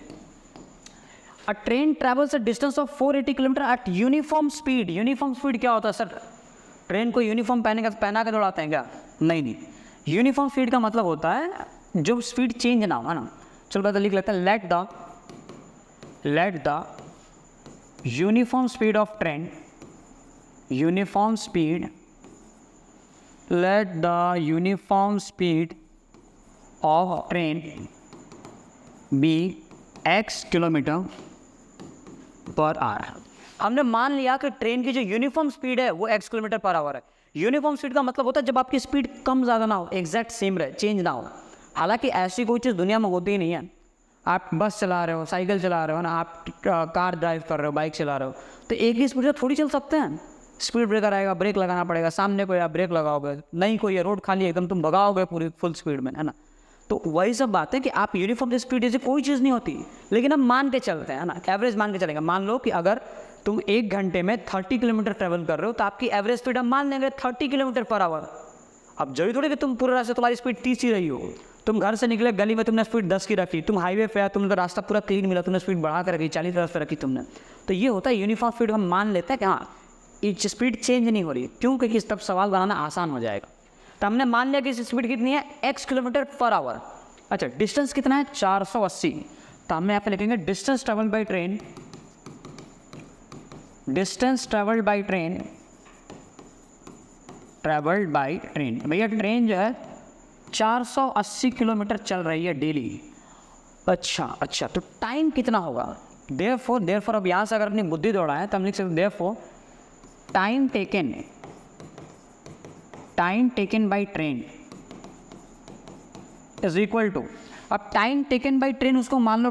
अ train travels a distance of 480 kilometre eight uniform speed. Uniform speed क्या होता है सर, ट्रेन को यूनिफॉर्म पहना के दौड़ाते हैं क्या? नहीं, यूनिफॉर्म स्पीड का मतलब होता है जो स्पीड चेंज ना हो, है ना। चलो पहले लिख लेते हैं, let the uniform speed of train, uniform speed, let the uniform speed of train be x kilometre per hour. हमने मान लिया कि ट्रेन की जो यूनिफॉर्म स्पीड है वो x किलोमीटर पर आवर है। यूनिफॉर्म स्पीड का मतलब होता है जब आपकी स्पीड कम ज़्यादा ना हो, एग्जैक्ट सेम रहे, चेंज ना हो। हालांकि ऐसी कोई चीज़ दुनिया में होती ही नहीं है। आप बस चला रहे हो, साइकिल चला रहे हो ना, आप कार ड्राइव कर रहे हो, बाइक चला रहे हो, तो एक ही स्पीड से थोड़ी चल सकते हैं। स्पीड ब्रेकर आएगा, ब्रेक लगाना पड़ेगा, सामने कोई आप ब्रेक लगाओगे, नहीं कोई रोड खाली एकदम तुम भगाओगे पूरी फुल स्पीड में, है ना। तो वही सब बात है कि आप यूनिफॉर्म स्पीड जैसे कोई चीज़ नहीं होती, लेकिन हम मान के चलते हैं, है ना, एवरेज मान के चलेंगे। मान लो कि अगर तुम 1 घंटे में 30 किलोमीटर ट्रेवल कर रहे हो तो आपकी एवरेज स्पीड हम मान लेंगे 30 किलोमीटर पर आवर। अब जरूरी थोड़ी कि तुम पूरे रास्ते तुम्हारी स्पीड 30 ही रही हो। तुम घर से निकले, गली में तुमने स्पीड 10 की रखी, तुम हाईवे पे आया, तुमने तो रास्ता पूरा क्लीन मिला, तुमने स्पीड बढ़ा कर रखी, 40 पे रखी तुमने। तो ये होता है यूनिफॉर्म स्पीड। हम मान लेते हैं कि हाँ ये स्पीड चेंज नहीं हो रही, क्यों? क्योंकि तब सवाल बनाना आसान हो जाएगा। तो हमने मान लिया कि इस स्पीड कितनी है, x किलोमीटर पर आवर। अच्छा, डिस्टेंस कितना है, 480। तो हम यहाँ पे लिखेंगे distance travel by train, distance travelled by train, travelled by train. भैया ट्रेन जो है 480 किलोमीटर चल रही है डेली। अच्छा, तो टाइम कितना होगा? देयरफॉर अब यहाँ से अगर अपनी बुद्धि दौड़ाएं तो हम लिख सकते therefore time taken by train is equal to, अब टाइम टेकन बाई ट्रेन उसको मान लो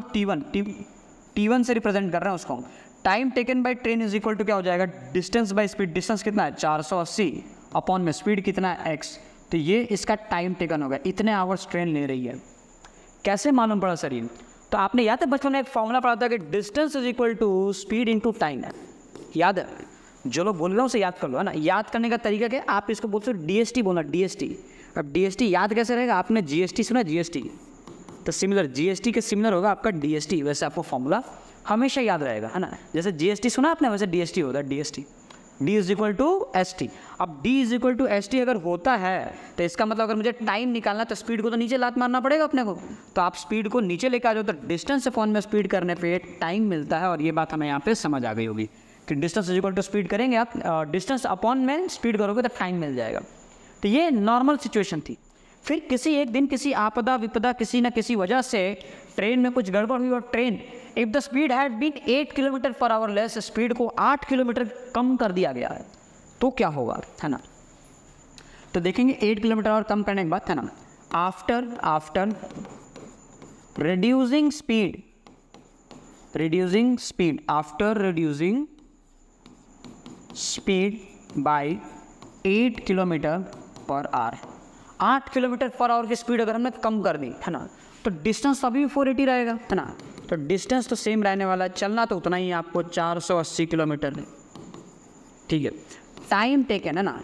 T1 से रिप्रेजेंट कर रहे हैं उसको। Time taken by train is equal to क्या हो जाएगा, डिस्टेंस बाई स्पीड। डिस्टेंस कितना है 480 अपॉन में स्पीड कितना है x, तो ये इसका टाइम टेकन होगा, इतने आवर्स ट्रेन ले रही है। कैसे मालूम पड़ा सर ये? तो आपने याद है बचपन में एक फॉर्मूला पढ़ा था कि distance is equal to speed into time है, याद है? जो लोग बोल रहे हो उसे याद कर लो, है ना। याद करने का तरीका क्या है, आप इसको बोलते हो DST बोलना, DST। अब DST याद कैसे रहेगा? आपने GST सुना, GST तो सिमिलर, GST के सिमिलर होगा आपका DST। वैसे आपको फॉर्मूला हमेशा याद रहेगा, है ना। जैसे GST सुना आपने, वैसे DST होता है, DST, D is equal to ST। अब D is equal to ST अगर होता है तो इसका मतलब अगर मुझे टाइम निकालना है तो स्पीड को तो नीचे लात मारना पड़ेगा अपने को। तो आप स्पीड को नीचे लेकर आ जाओ तो डिस्टेंस अपॉन में स्पीड करने पे टाइम मिलता है। और ये बात हमें यहाँ पे समझ आ गई होगी कि distance is equal to speed करेंगे आप, डिस्टेंस अपॉन में स्पीड करोगे तो टाइम मिल जाएगा। तो ये नॉर्मल सिचुएशन थी। फिर किसी एक दिन किसी आपदा विपदा, किसी न किसी वजह से ट्रेन में कुछ गड़बड़ हुई और train, if the speed had been 8 kilometre per hour less, speed को 8 किलोमीटर कम कर दिया गया है, तो क्या होगा, है ना। तो देखेंगे 8 किलोमीटर और कम करने के बाद, है ना, after reducing speed, after reducing speed by 8 kilometre per our, 8 kilometre per our की स्पीड अगर हमने कम कर दी, है ना, तो डिस्टेंस अभी भी 480 रहेगा, है ना। तो डिस्टेंस तो सेम रहने वाला है, चलना तो उतना ही है आपको, 480 किलोमीटर, ठीक है। टाइम टेकन, है ना,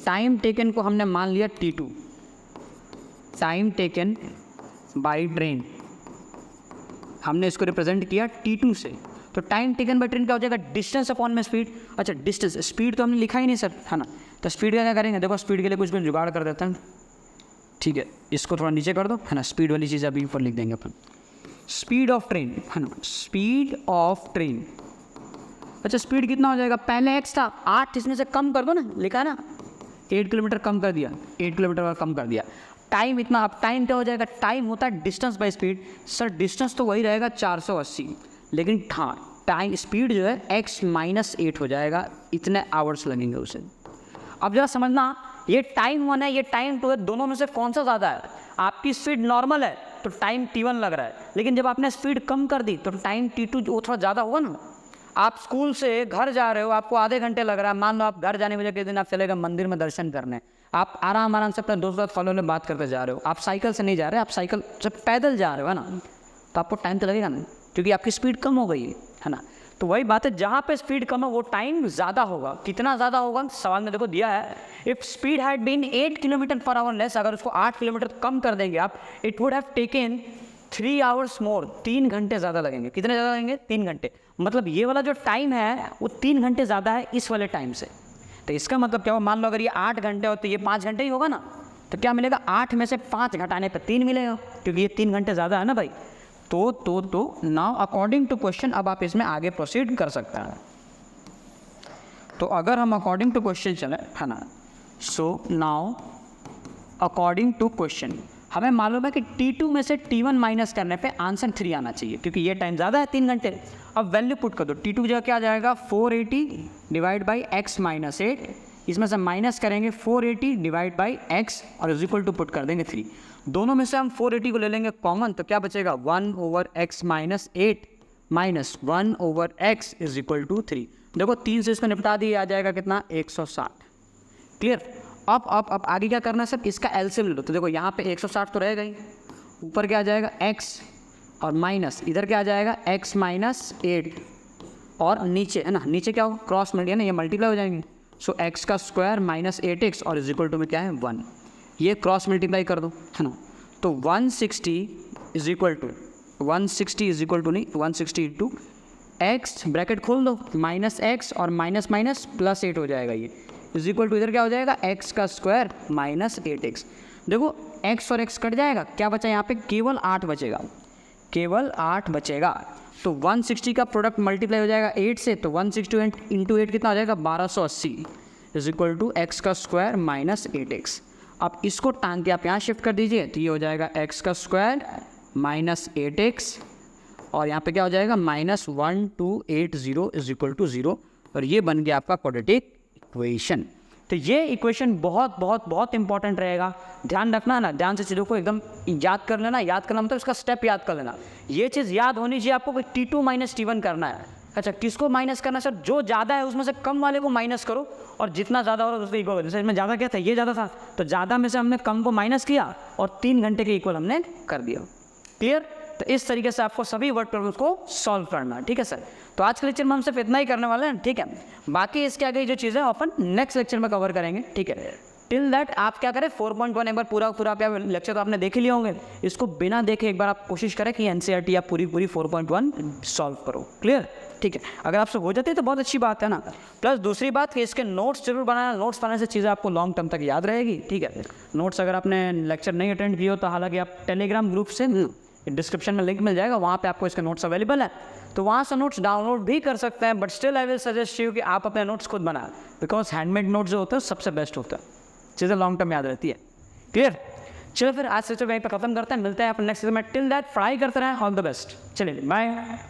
टाइम टेकन को हमने मान लिया T2, time taken by train, हमने इसको रिप्रेजेंट किया T2 से। तो टाइम टेकन बाई ट्रेन क्या हो जाएगा, डिस्टेंस अपॉन में स्पीड। अच्छा, डिस्टेंस, स्पीड तो हमने लिखा ही नहीं सर, है ना। तो स्पीड का क्या करेंगे, देखो स्पीड के लिए कुछ जुगाड़ कर देते हैं, ठीक है। इसको थोड़ा नीचे कर दो, है ना, स्पीड वाली चीज़ अभी ऊपर लिख देंगे अपन। स्पीड ऑफ ट्रेन, है ना, स्पीड ऑफ ट्रेन। अच्छा, स्पीड कितना हो जाएगा, पहले x था 8, इसमें से कम कर दो ना, लिखा है ना, 8 किलोमीटर कम कर दिया, 8 किलोमीटर कम कर दिया। टाइम इतना, अब टाइम क्या हो जाएगा, टाइम होता है distance by speed. Sir distance तो वही रहेगा 480, लेकिन हाँ टाइम, स्पीड जो है x - 8 हो जाएगा, इतने आवर्स लगेंगे उसे। अब जरा समझना, ये टाइम 1 है, ये टाइम 2 है, दोनों में से कौन सा ज़्यादा है? आपकी स्पीड नॉर्मल है, तो टाइम T1 लग रहा है, लेकिन जब आपने स्पीड कम कर दी तो टाइम T2 वो थोड़ा ज़्यादा होगा ना। आप स्कूल से घर जा रहे हो, आपको आधे घंटे लग रहा है, मान लो आप घर जाने के दिन आप चले गए मंदिर में दर्शन करने, आप आराम से अपने दोस्तों के साथ बात करते जा रहे हो, आप साइकिल से नहीं जा रहे, आप साइकिल से पैदल जा रहे हो, है ना, तो आपको टाइम तो लगेगा ना, क्योंकि आपकी स्पीड कम हो गई है ना। तो वही बात है, जहाँ पे स्पीड कम है वो टाइम ज़्यादा होगा। कितना ज़्यादा होगा, सवाल में देखो दिया है, if speed had been 8 kilometre per hour less, अगर उसको 8 किलोमीटर कम कर देंगे आप, it would have taken 3 hours more, 3 घंटे ज़्यादा लगेंगे। कितने ज़्यादा लगेंगे, 3 घंटे। मतलब ये वाला जो टाइम है वो 3 घंटे ज़्यादा है इस वाले टाइम से। तो इसका मतलब क्या हुआ, मान लो अगर ये 8 घंटे हो तो ये 5 घंटे ही होगा ना, तो क्या मिलेगा, 8 में से 5 घटाने पर 3 मिलेगा, क्योंकि ये 3 घंटे ज़्यादा है ना भाई। तो नाउ अकॉर्डिंग टू क्वेश्चन अब आप इसमें आगे प्रोसीड कर सकते हैं। तो अगर हम अकॉर्डिंग टू क्वेश्चन चले, है ना, so now according to question हमें मालूम है कि T2 में से T1 माइनस करने पे आंसर 3 आना चाहिए, क्योंकि ये टाइम ज़्यादा है 3 घंटे। अब वैल्यू पुट कर दो, T2 की जगह क्या आ जाएगा, 480 डिवाइड बाई x माइनस 8, इसमें से माइनस करेंगे 480 डिवाइड बाई x और इज इक्वल टू पुट कर देंगे 3। दोनों में से हम 480 को ले लेंगे कॉमन, तो क्या बचेगा, 1/x minus 8 minus 1/x is equal to 3। देखो 3 से इसको निपटा दिए, आ जाएगा कितना, 160। क्लियर। अब आगे क्या करना है सर, इसका एलसीएम ले लो। तो देखो यहाँ पे 160 तो रहेगा ही, ऊपर क्या आ जाएगा x और माइनस इधर क्या आ जाएगा x माइनस 8, और नीचे है ना, नीचे क्या होगा, क्रॉस मल्टी है ना, ये मल्टीप्लाई हो जाएंगे। सो x का स्क्वायर माइनस 8x और इज इक्वल टू में क्या है 1, ये क्रॉस मल्टीप्लाई कर दो, है ना। तो 160 is equal to 160 is equal to नहीं 160 इंटू x, ब्रैकेट खोल दो, माइनस x और माइनस माइनस प्लस 8 हो जाएगा, ये इज इक्वल टू इधर क्या हो जाएगा, x का स्क्वायर माइनस 8x। देखो x और x कट जाएगा, क्या बचा यहाँ पे, केवल 8 बचेगा, केवल 8 बचेगा। तो 160 का प्रोडक्ट मल्टीप्लाई हो जाएगा 8 से, तो 160 इंटू 8 कितना हो जाएगा, 1280 इज इक्वल टू x का स्क्वायर माइनस 8x। अब इसको टांग के आप यहाँ शिफ्ट कर दीजिए, तो ये हो जाएगा x का स्क्वायर माइनस 8x और यहाँ पे क्या हो जाएगा, माइनस 1280 इज इक्वल टू 0, और ये बन गया आपका क्वाड्रेटिक इक्वेशन। तो ये इक्वेशन बहुत बहुत बहुत इंपॉर्टेंट रहेगा, ध्यान रखना ना, ध्यान से चीज़ों को एकदम याद कर लेना। याद करना मतलब इसका स्टेप याद कर लेना, ये चीज़ याद होनी चाहिए आपको कि T2 माइनस T1 करना है। अच्छा, किसको माइनस करना है सर, जो ज़्यादा है उसमें से कम वाले को माइनस करो, और जितना ज़्यादा हो रहा है उसको इक्वल। जैसे इसमें ज़्यादा क्या था, ये ज़्यादा था, तो ज़्यादा में से हमने कम को माइनस किया और 3 घंटे के इक्वल हमने कर दिया। क्लियर। तो इस तरीके से आपको सभी वर्ड प्रॉब्लम्स को सॉल्व करना है, ठीक है सर। तो आज के लेक्चर में हम सिर्फ इतना ही करने वाले हैं, ठीक है। बाकी इसके आगे जो चीज़ें अपन नेक्स्ट लेक्चर में कवर करेंगे, ठीक है। टिल दैट आप क्या करें, 4.1 एक बार पूरा आप लेक्चर तो आपने देख ही लिए होंगे, इसको बिना देखे एक बार आप कोशिश करें कि NCERT आप पूरी 4.1 सॉल्व करो। क्लियर, ठीक है। अगर आपसे हो जाती है तो बहुत अच्छी बात है ना। प्लस दूसरी बात कि इसके नोट्स जरूर बनाना, नोट्स बनाने से चीज़ें आपको लॉन्ग टर्म तक याद रहेगी, ठीक है। नोट्स अगर आपने लेक्चर नहीं अटेंड किया हो तो हालांकि आप टेलीग्राम ग्रुप से, डिस्क्रिप्शन में लिंक मिल जाएगा, वहाँ पे आपको इसके नोट्स अवेलेबल है, तो वहाँ से नोट्स डाउनलोड भी कर सकते हैं। But still I will suggest you कि आप अपने नोट्स खुद बनाएं, बिकॉज हैंडमेड नोट्स जो होते हैं सबसे बेस्ट होता है, चीज़ें लॉन्ग टर्म याद रहती है। क्लियर। चलो फिर आज से वहीं पर खत्म करते हैं, मिलते हैं अपन नेक्स्ट में। टिल दैट पढ़ाई करते रहें, ऑल द बेस्ट। चलिए बाय।